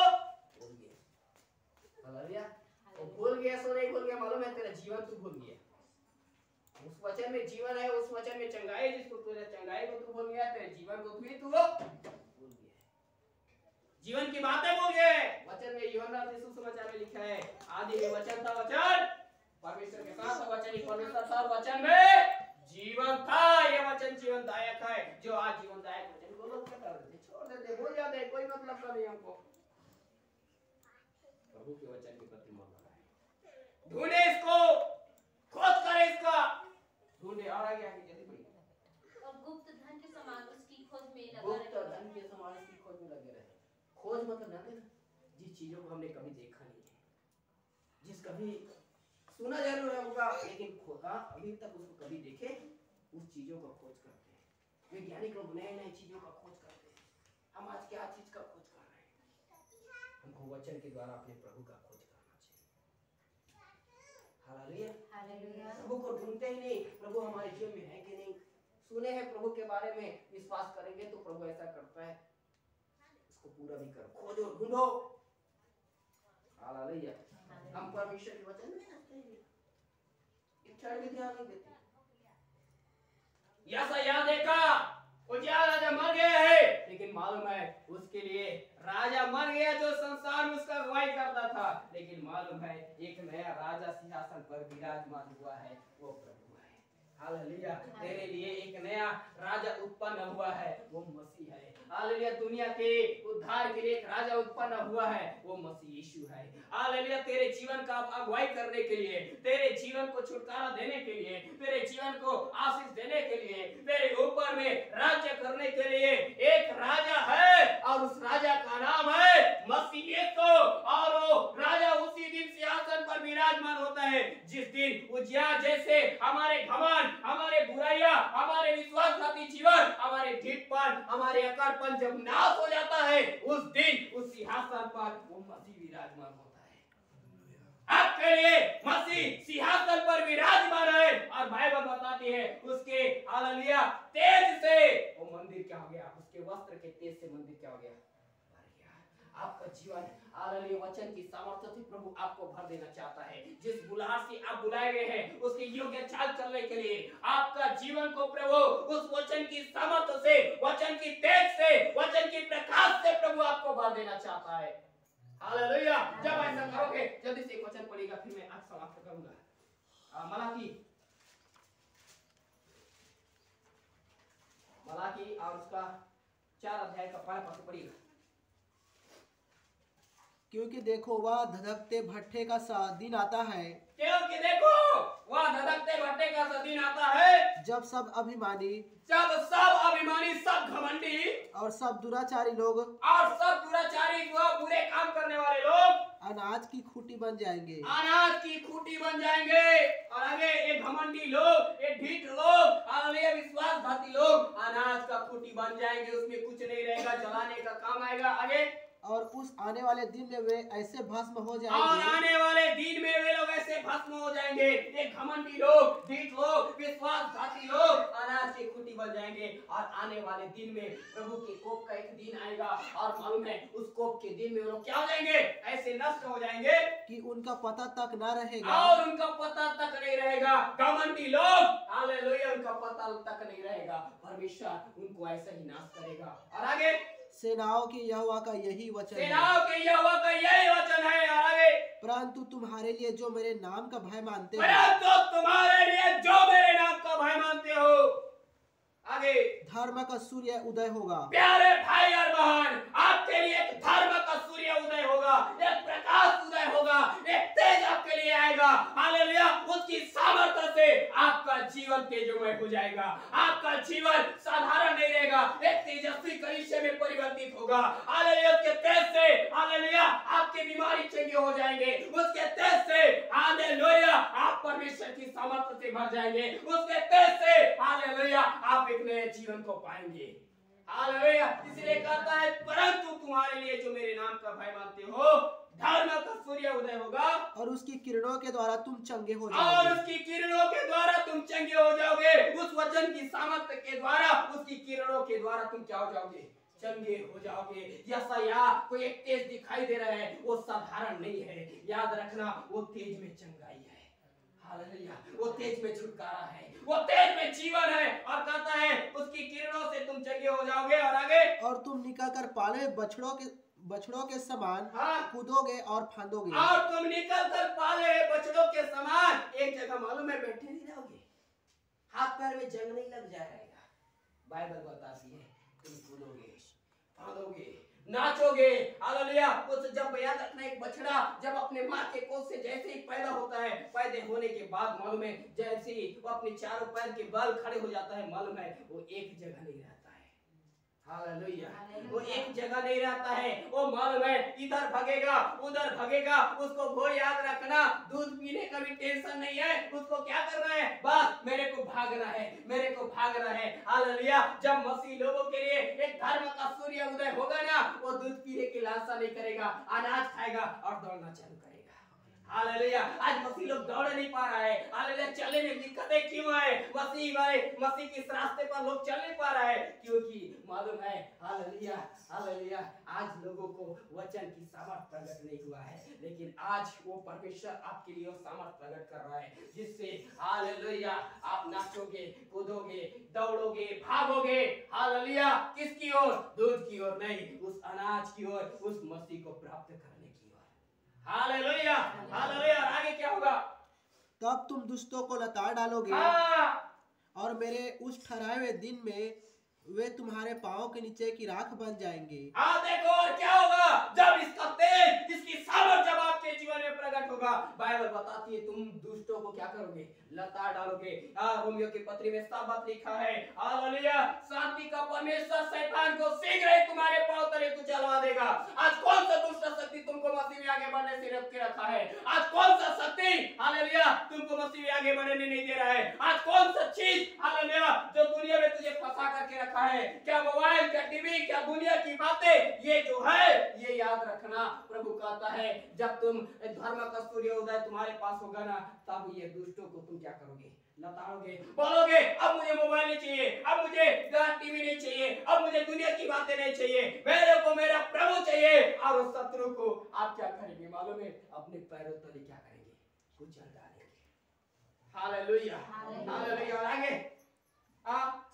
बोल गया, हालेलुया। वो भूल गया सो नहीं भूल गया, मालूम है तेरा जीवन तू भूल गया। उस वचन में जीवन है, उस वचन में चंगाई, जिसको तेरे चंगाई को तू भूल गया, तेरे जीवन को भी तू भूल गया, जीवन की बातें भूल गए। वचन में यूहन्ना सुसमाचार में लिखा है, आदि में वचन था, वचन परमेश्वर के साथ था, वचन ही परमेश्वर था, वचन में जीवन था। ये वचन जीवनदायक है। जो आज जीवनदायक वचन को लोग क्या कर देते, छोड़ देते, भूल जाते, कोई मतलब का नहीं हमको। प्रभु के वचन के प्रति मन लगाए, ढूंढे इसको, खोज करे इसका, ढूंढे। और आगे जल्दी बढ़िए। और गुप्त धन के समान उसकी खोज में लगा रहे। गुप्त धन के समान उसकी खोज में लगे रहे। खोज मतलब जानते ना, जिस चीजों को हमने कभी देखा नहीं है, जिस कभी सुना जरूर है होगा, लेकिन खोजा अभी तक उसको कभी देखे, उस चीजों का खोज करते हैं। वैज्ञानिक लोग नए नए चीजों का खोज करते हैं। हम आज क्या चीज का खोज कर रहे हैं? हमको वचन के द्वारा अपने प्रभु का खोज करना चाहिए। Hallelujah, hallelujah. प्रभु को ढूंढते ही नहीं, प्रभु हमारे जीवन में है कि नहीं, सुने हैं प्रभु के बारे में, विश्वास करेंगे तो प्रभु ऐसा करता है, उसको पूरा भी करो, खोजो, ढूंढो। हालेलुया। हम परमेश्वर के वचन में क्षण भी ध्यान नहीं देते। यशायाह देखा उजिया राजा मर गया है, लेकिन मालूम है उसके लिए राजा मर गया जो संसार में उसका अगुवाई करता था, लेकिन मालूम है एक नया राजा सिंहासन पर विराजमान हुआ है, वो प्रभु है। हालेलुया। तेरे लिए एक नया राजा उत्पन्न हुआ है, वो मसीह है। हालेलुया। दुनिया के उद्धार के लिए एक राजा उत्पन्न हुआ है, वो मसीह यीशु है। हालेलुया। तेरे जीवन का अगुवाई करने के लिए, तेरे जीवन को छुटकारा देने के लिए, तेरे जीवन को आशीष देने के लिए, तेरे ऊपर में राज्य करने के लिए एक राजा है, और उस राजा का नाम है मसीह यीशु। और वो राजा उसी दिन सिंहासन पर विराजमान होता है जिस दिन उजिया जैसे हमारे घमंड, हमारे बुराइयां, हमारे विश्वासघाती जीवन, हमारे ढीठपन, हमारे अकड़पन जब नाश हो जाता है, उस दिन उस सिंहासन पर वो मसीह विराजमान होता है। आपके के लिए मसीह सिंहासन पर विराजमान है। और बाइबल बताती है उसके हालेलुया तेज से वो मंदिर क्या हो गया, उसके वस्त्र के तेज से मंदिर क्या हो गया, भर गया। आपका जीवन हालेलुया वचन की सामर्थ्य से प्रभु आपको भर देना चाहता है। जिस बुलाहट से आप बुलाए गए हैं उसके योग्य चाल चलने के लिए आपका जीवन को प्रभु उस वचन की सामर्थ्य से, वचन की तेज से, वचन की प्रकाश से प्रभु आपको भर देना चाहता है। हालेलुया। जब ऐसा करोगे, जल्दी से एक वचन पढ़ेगा फिर मैं आज समाप्त करूंगा। मलाकी और उसका 4 अध्याय का 12 पद पढ़िएगा। क्योंकि देखो वह धधकते भट्ठे का सा दिन आता है, क्योंकि देखो वह धधकते भट्ठे का सा दिन आता है, जब सब अभिमानी, सब घमंडी और सब दुराचारी लोग, बुरे काम करने वाले लोग अनाज की खूंटी बन जाएंगे। अनाज की खूंटी बन जाएंगे। और आगे ये घमंडी लोग, ये ढीठ लोग, हालेलुया विश्वासघाती लोग अनाज का खूंटी बन जाएंगे। उसमें कुछ नहीं रहेगा, जलाने का काम आएगा। आगे और उस आने वाले दिन में वे ऐसे भस्म हो और जाएंगे, आने वाले दिन में वे लोग ऐसे भस्म हो जाएंगे। ये घमंडी लोग, ढीठ लोग, विश्वासघाती लोग अनाज की खूंटी बन जाएंगे। और आने वाले दिन में प्रभु के कोप का एक दिन आएगा और मालूम है उस कोप के दिन में वो लोग क्या हो जाएंगे, ऐसे नष्ट हो जाएंगे कि उनका पता तक ना रहेगा। और उनका पता तक नहीं रहेगा। घमंडी लोग हालेलुया उनका पता तक नहीं रहेगा। परमेश्वर उनको ऐसा ही नाश करेगा। और आगे सेनाओं के यहोवा का यही वचन है, सेनाओं के यहोवा का यही वचन है। और आगे परंतु तुम्हारे लिए जो मेरे नाम का भय मानते हो, परंतु तुम्हारे लिए जो मेरे नाम का भय मानते हो, आगे धर्म का सूर्य उदय होगा। प्यारे भाई और बहन, आपके लिए एक धर्म का सूर्य उदय होगा, एक प्रकाश उदय होगा, एक तेज आपके लिए आएगा। हालेलुया उसकी सामर्थ्य से आपका जीवन तेजोमय हो जाएगा। आपका जीवन साधारण नहीं रहेगा, एक तेजस्वी कलीसिया में परिवर्तित होगा। हालेलुया उसके तेज से हालेलुया आपकी बीमारी चंगे हो जाएंगे। उसके तेज से हालेलुया आप परमेश्वर की सामर्थ्य से भर जाएंगे। उसके तेज से हालेलुया आप एक नए जीवन को पाएंगे। हालेलुया इसलिए कहता है परंतु तुम्हारे लिए जो मेरे नाम का भय मानते हो, धर्म का सूर्य उदय होगा और उसकी किरणों के द्वारा तुम चंगे हो और जाओगे। उसकी किरणों के द्वारा तुम चंगे हो जाओगे। उस वचन की सामर्थ्य के द्वारा, उसकी किरणों के द्वारा तुम क्या हो जाओगे, चंगे हो जाओगे। यशाया कोई एक तेज दिखाई दे रहा है, वो साधारण नहीं है। याद रखना वो तेज में चंगाई है। हालेलुया वो तेज में छुटकारा है, वो तेज में जीवन है। और कहता है उसकी किरणों से तुम चंगे हो जाओगे। और आगे और तुम निकल कर पाले बछड़ों के समान कूदोगे और फांदोगे। और तुम निकल कर पाले बछड़ों के समान एक जगह मालूम है बैठे नहीं रहोगे, हाथ पैर में जंग नहीं लग जाएगा। बाइबल बताती है तुम कूदोगे, फांदोगे, नाचोगे। हालेलुया उस जब याद रखना एक बछड़ा जब अपने मां के कोख से जैसे ही पैदा होता है, पैदा होने के बाद मालूम है जैसे ही वो अपने चारों पैर के बल खड़े हो जाता है, मालूम है वो एक जगह नहीं रहता है। हालेलुया वो एक जगह नहीं रहता है। वो मालूम है इधर भागेगा उधर भागेगा। उसको वो याद रखना दूध पीने का भी टेंशन नहीं है। उसको क्या करना है, बस मेरे को भागना है, मेरे को भागना है। हालेलुया जब मसीह लोगों के लिए एक धर्म का सूर्य उदय होगा ना, वो दूध पीने की लालसा नहीं करेगा, अनाज खाएगा और दौड़ना चालू करेगा। हालेलुया आज मसीह लोग दौड़ नहीं पा रहा है। हालेलुया चलने में दिक्कतें क्यों है? मसीह के इस रास्ते पर लोग चल नहीं पा रहा है क्योंकि मालूम है हालेलुया हालेलुया आज लोगों को वचन की सामर्थ प्रकट नहीं हुआ है। लेकिन आज वो परमेश्वर आपके लिए सामर्थ प्रकट कर रहा है जिससे हालेलुया आप नाचोगे, कूदोगे, दौड़ोगे, भागोगे। हालेलुया किसकी ओर? दूध की ओर नहीं, उस अनाज की ओर, उस मसीह को प्राप्त करने की ओर। हालेलुया हालेलुया आगे क्या होगा? तब तुम दुष्टों को लताड़ डालोगे और मेरे उस ठहराए हुए दिन में वे तुम्हारे पांव के नीचे की राख बन जाएंगे। देखो और क्या होगा जब इसका तेज, इसकी सामर्थ जब आपके जीवन में प्रकट होगा। बाइबल बताती है तुम दुष्टों को क्या करोगे? लताड़ डालोगे। रोमियो की पत्री में साफ बात लिखा है। हालेलुया शांति का परमेश्वर शैतान को शीघ्र ही तुम्हारे पांव तले कुचलवा देगा। आज कौन सा दुष्ट शक्ति तुमको मसीह में आगे बढ़ने से रोक के रखा है? आज कौन सा शक्ति हालेलुया तुमको मसीह में आगे बढ़ने नहीं दे रहा है? आज कौन सा चीज हालेलुया जो दुनिया में तुझे फंसा करके रखा है? क्या मोबाइल, क्या टीवी, क्या दुनिया की बातें? ये जो है ये याद रखना प्रभु कहता है जब तुम धर्म का सूर्योदय तुम्हारे पास होगा ना, तब ये दुष्टों को तुम क्या करोगे? लताड़ोगे, बोलोगे अब मुझे मोबाइल नहीं चाहिए, अब मुझे टीवी नहीं चाहिए, अब मुझे दुनिया की बातें नहीं चाहिए, मेरे को मेरा प्रभु चाहिए। और उस शत्रु को आप क्या करेंगे मालूम है? अपने पैरों तले क्या करेंगे? कुचल डालेंगे। Hallelujah, hallelujah. और आगे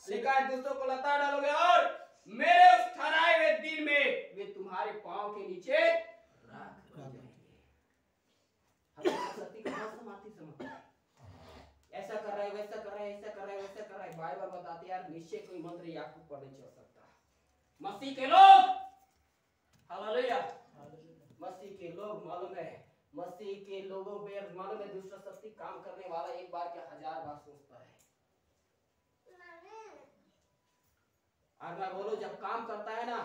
लिखा है दुष्टों को लता डालोगे और मेरे उस ठहराए हुए दिन में वे तुम्हारे पांव के नीचे राख बन जाएंगे। हमें सत्य का समाप्ति समझ ऐसा कर रहा है, वैसा कर रहा है, ऐसा कर रहा है, वैसा कर रहा है। बाइबल बताती है यार निश्चय कोई मंत्र याकूब पर नहीं चल सकता। मसीह के लोग, हालेलुया, मसीह के लोग मालूम है, मसीह के लोगों पे मालूम है दुष्ट शक्ति काम करने वाला एक बार क्या 1000 बार सोचता है। और मैं बोलो जब काम करता है ना,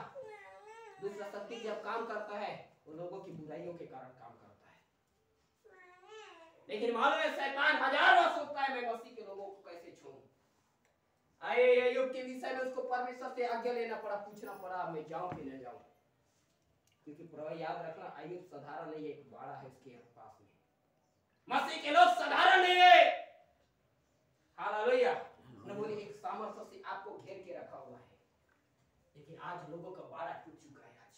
दुष्ट शक्ति जब काम करता है वो लोगों की बुराइयों के कारण काम करता है। लेकिन मालूम है शैतान 1000 बार सोचता है मैं मसीह के लोगों को कैसे छोड़ूं। आए अय्यूब के विषय में उसको परमेश्वर से आज्ञा लेना पड़ा, पूछना पड़ा मैं जाऊं कि न जाऊं, क्योंकि प्रभु याद रखना अय्यूब साधारण नहीं है, एक बाड़ा है उसके पास में। मसीह के लोग साधारण नहीं है। हालेलुया। प्रभु ने एक सामर्थ्य से आपको घेर के रखा हुआ है, लेकिन आज लोगों का बाड़ा टूट चुका है। आज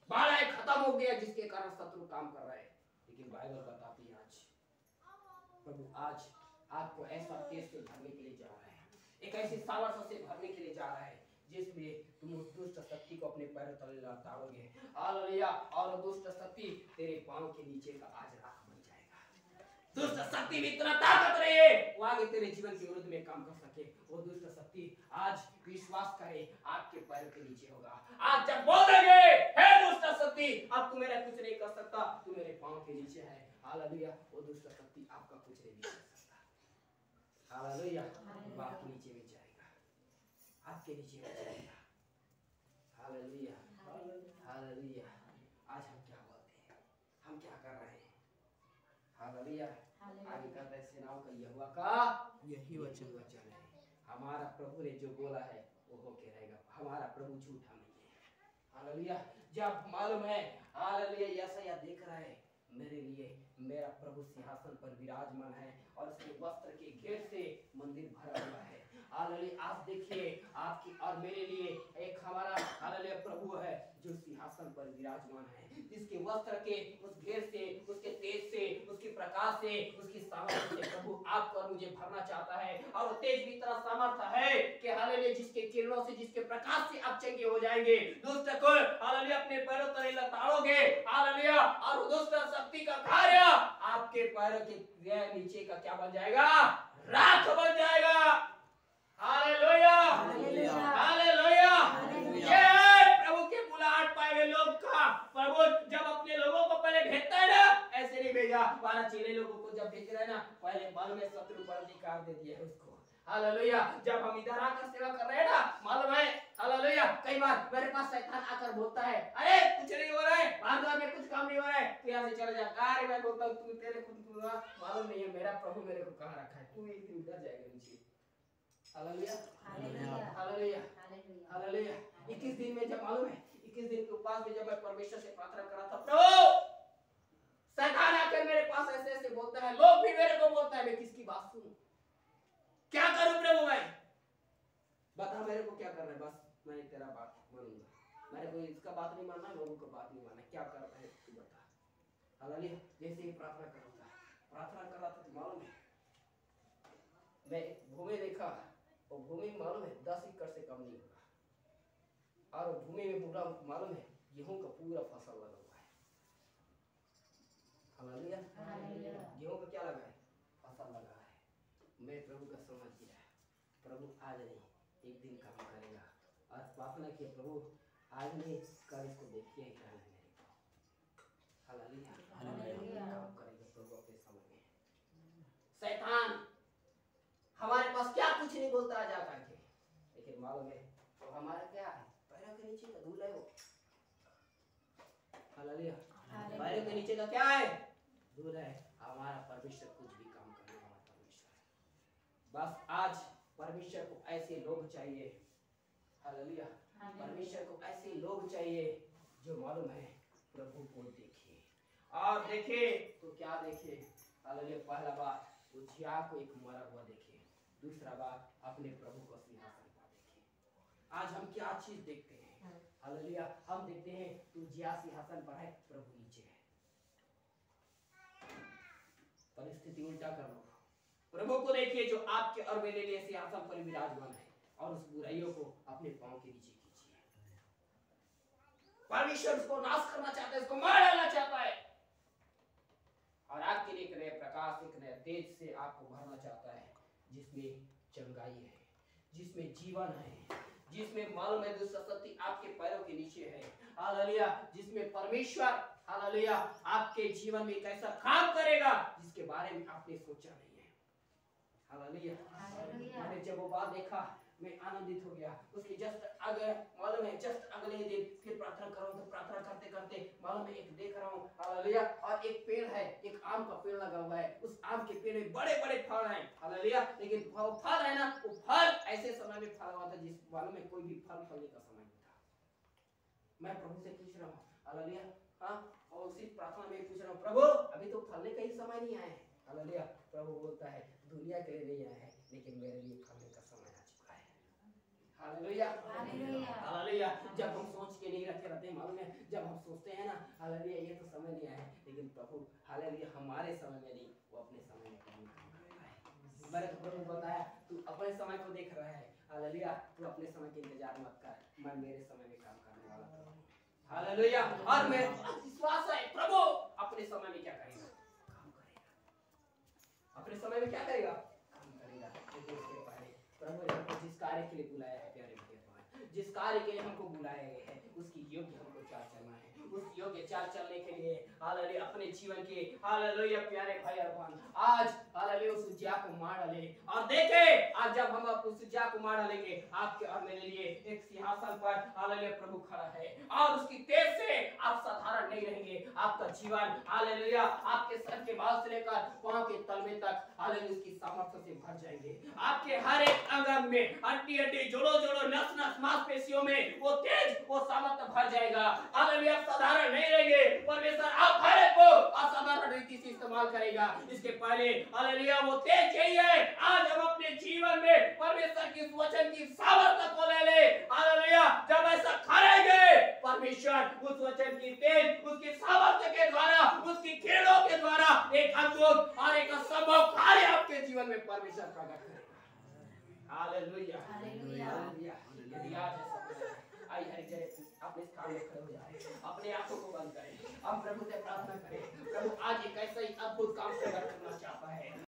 बाड़ा खत्म हो गया जिसके कारण शत्रु काम कर रहा है। लेकिन बाइबल बताती है आज प्रभु आज आपको ऐसा तेज से भरने के लिए जा रहा है, एक ऐसी सामर्थ्य से भरने के लिए जा रहा है जिसमें तुम उस दुष्ट शक्ति को अपने पैरों तले लताड़ोगे। हालेलुया। और दुष्ट शक्ति तेरे पांव के नीचे का आज राख बन जाएगा। दुष्ट शक्ति में इतना ताकत नहीं है वो आगे तेरे जीवन के विरुद्ध में काम कर सके। वो दुष्ट शक्ति आज विश्वास करे आपके पैरों के नीचे होगा। आज जब बोलोगे हे दुष्ट शक्ति अब तू मेरा कुछ नहीं कर सकता, तू मेरे पांव के नीचे है, हालेलुया, वो दुष्ट शक्ति आपका कुछ नहीं कर सकता। हालेलुया। आपके नीचे में जाएगा, आपके नीचे में जाएगा। Hallelujah, hallelujah. आज हम क्या बोलते हैं, हम क्या कर रहे हैं? हालेलुया। आगे कहता है सेनाओं का यहोवा का यही वचन है, हमारा प्रभु ने जो बोला है वो होके रहेगा। हमारा प्रभु झूठा नहीं है। हालेलुया। जब मालूम है हालेलुया यशायाह देख रहा है मेरे लिए मेरा प्रभु सिंहासन पर विराजमान है और उसके वस्त्र के घेर से मंदिर भरा हुआ है। हालेलुया। आप देखिए आपकी और मेरे लिए एक हमारा हालेलुया प्रभु है जो सिंहासन पर विराजमान है, जिसके वस्त्र के उस घेर से, उसके तेज से, उसके प्रकाश से, उसकी सामर्थ्य से प्रभु आपको और मुझे भरना चाहता है। और वो तेज भी इतना सामर्थ्य है कि हालेलुया जिसके किरणों से, जिसके प्रकाश से आप चंगे हो जाएंगे। दुष्ट को हालेलुया अपने पैरों तले लताड़ोगे। हालेलुया। और दुष्ट शक्ति का कार्य आपके पैरों के नीचे का क्या बन जाएगा? राख बन जाएगा। Hallelujah, hallelujah. ये प्रभु के बुलाहट पाए हुए लोग का प्रभु जब अपने लोगों को पहले भेजता है ना, ऐसे नहीं भेजा। 12 चेले लोगों को जब भेज रहा है ना, पहले बाल में शत्रु पर अधिकार दे दिया है उसको। हालेलुया। जब हम इधर आकर सेवा कर रहे हैं ना, मालूम है हालेलुया कई बार मेरे पास शैतान आकर बोलता है अरे कुछ नहीं हो रहा है, बाजार में कुछ काम नहीं हो रहा है, तू यहाँ से चला जा। अरे मैं बोलता हूँ तू तेरे खुद मालूम नहीं है मेरा प्रभु मेरे को कहाँ रखा है, तू एक दिन उधर जाएगा नीचे। Hallelujah, hallelujah, hallelujah. 21 दिन में जब मालूम है 21 दिन के उपवास में जब मैं परमेश्वर से प्रार्थना कर रहा था, प्रभु शैतान आकर मेरे पास ऐसे ऐसे बोलता है, लोग भी मेरे को बोलता है, मैं किसकी बात सुनूं, क्या करूं प्रभु मैं? बता मेरे को क्या करना है, बस मैं तेरा बात मानूंगा, मेरे को इसका बात नहीं मानना, लोगों का बात नहीं मानना, क्या करना है तू बता। हालेलुया। जैसे ही प्रार्थना कर रहा था तो मालूम है मैं भूमि देखा और भूमि मालूम है 10 एकड़ से कम नहीं होगा और भूमि में पूरा मालूम है गेहूं का पूरा फसल लगा हुआ है। हालेलुया। गेहूं का क्या लगा है? फसल लगा है। मैं प्रभु का समझ गया, प्रभु आज नहीं एक दिन काम करेगा और प्रार्थना किया प्रभु आज नहीं कल इसको देखिए ही रहना है मेरे को। हालेलुया, काम करेगा प्रभु अपने समय में। शैतान हमारे पास क्या कुछ नहीं बोलता जा करके, लेकिन मालूम है तो हमारा क्या है? पैरों के नीचे का धूल है वो। हालेलुया। पैरों के नीचे का क्या है? धूल है। हमारा परमेश्वर कुछ भी काम करने वाला परमेश्वर है। बस आज परमेश्वर को ऐसे लोग चाहिए। हालेलुया। परमेश्वर को ऐसे लोग चाहिए जो मालूम है प्रभु को देखे और देखे तो क्या देखे? हालेलुया। पहला बात उज्जियाह को एक मरा हुआ देखे, दूसरा बात अपने प्रभु को सिंहासन पर देखे। आज हम क्या चीज देखते हैं? हालेलुया। हम देखते हैं कि उज्जियाह सिंहासन पर है, प्रभु नीचे है। परिस्थिति उल्टा कर लो, प्रभु को देखिए जो आपके और मेरे लिए सिंहासन पर विराजमान है, और उस बुराइयों को अपने पांव के नीचे कीजिए। परमेश्वर उसको नाश करना चाहता है, उसको मार डालना चाहता है, और आपके लिए एक नए प्रकाश, एक नए तेज से आपको भरना चाहता है, जिसमें चंगाई है, जिसमें जीवन है, जिसमें मालूम है दुष्ट शक्ति आपके पैरों के नीचे है। हालेलुया। जिसमें परमेश्वर हालेलुया आपके जीवन में एक ऐसा काम करेगा जिसके बारे में आपने सोचा नहीं है। हालेलुया। मैंने जब वो बात देखा मैं आनंदित हो गया। उसके जस्ट अगर मालूम है जस्ट अगले दिन फिर प्रार्थना करूं तो प्रार्थना करते करते मालूम है एक देख रहा हूं हालेलुया, और एक पेड़ है, एक आम का पेड़ लगा हुआ है। उस आम के पेड़ में बड़े बड़े फल हैं। हालेलुया। लेकिन वो फल है ना, वो फल ऐसे समय में फल हुआ था जिस मालूम है कोई भी फल फलने का समय नहीं था। मैं प्रभु से पूछ रहा हूँ हालेलुया, हाँ, और उसी प्रार्थना में पूछ रहा हूँ प्रभु अभी तो फलने का ही समय नहीं आया है। हालेलुया। प्रभु बोलता है दुनिया के लिए नहीं आया है, लेकिन मेरे लिए फलने का समय आ चुका है। हालेलुया। हालेलुया। जब हम सोच के नहीं रखे रहते मालूम है, जब हम सोचते हैं ना हालेलुया ये तो समय नहीं आया है, लेकिन प्रभु हालेलुया हमारे समय में नहीं, वो अपने समय में काम करता है। मेरे तो प्रभु बताया तू अपने समय को देख रहा है, हालेलुया, तू अपने समय के इंतजार मत कर, मैं मेरे समय में काम करने वाला हूं। हालेलुया। और मैं विश्वास है प्रभु अपने समय में क्या करेगा? काम करेगा। अपने समय में क्या करेगा? काम करेगा। लेकिन उसके पहले प्रभु ने हमको जिस कार्य के लिए बुलाया है प्यारे भाई, जिस कार्य के लिए हमको बुलाया गया है उसकी योग्य हमको चाल चलना है। उस योग्य चाल चलने के लिए हालेलुया अपने जीवन के हालेलुया प्यारे भाई और बहन आज हालेलुया उस उज्जियाह को मार डाले। और देखे आज जब हम उस उज्जियाह को मार डालेंगे आपके और मेरे लिए एक सिंहासन पर हालेलुया प्रभु खड़ा है, और उसकी तेज से आप साधारण नहीं रहेंगे। आपका जीवन हालेलुया आपके सर के बाल से लेकर पांव के तलवे तक हालेलुया उसकी सामर्थ्य से भर जाएंगे। आपके हर एक अंग में हड्डी हड्डी जोड़ों जोड़ों नस नस मांसपेशियों में वो तेज वो सामर्थ्य भर जाएगा। हालेलुया आप साधारण नहीं रहेंगे, परमेश्वर आप हर एक को असाधारण रीति से इस्तेमाल करेगा। इसके पहले हालेलुया वो तेज यही है। आज हम अपने जीवन में परमेश्वर की वचन की सामर्थ्य को ले ले। हालेलुया जब ऐसा करेंगे परमेश्वर उस वचन की तेज उसकी सामर्थ्य के द्वारा उसकी किरणों के द्वारा एक अद्भुत और एक असंभव कार्य आपके जीवन में परमेश्वर प्रकट करेगा। Hallelujah hallelujah. यदि आज ऐसा आइए अपने स्थान में खड़े हो जाए, अपने आंखों को बंद करें, हम प्रभु से प्रार्थना करें। प्रभु आज एक ऐसा ही अद्भुत काम प्रकट करना चाहता है।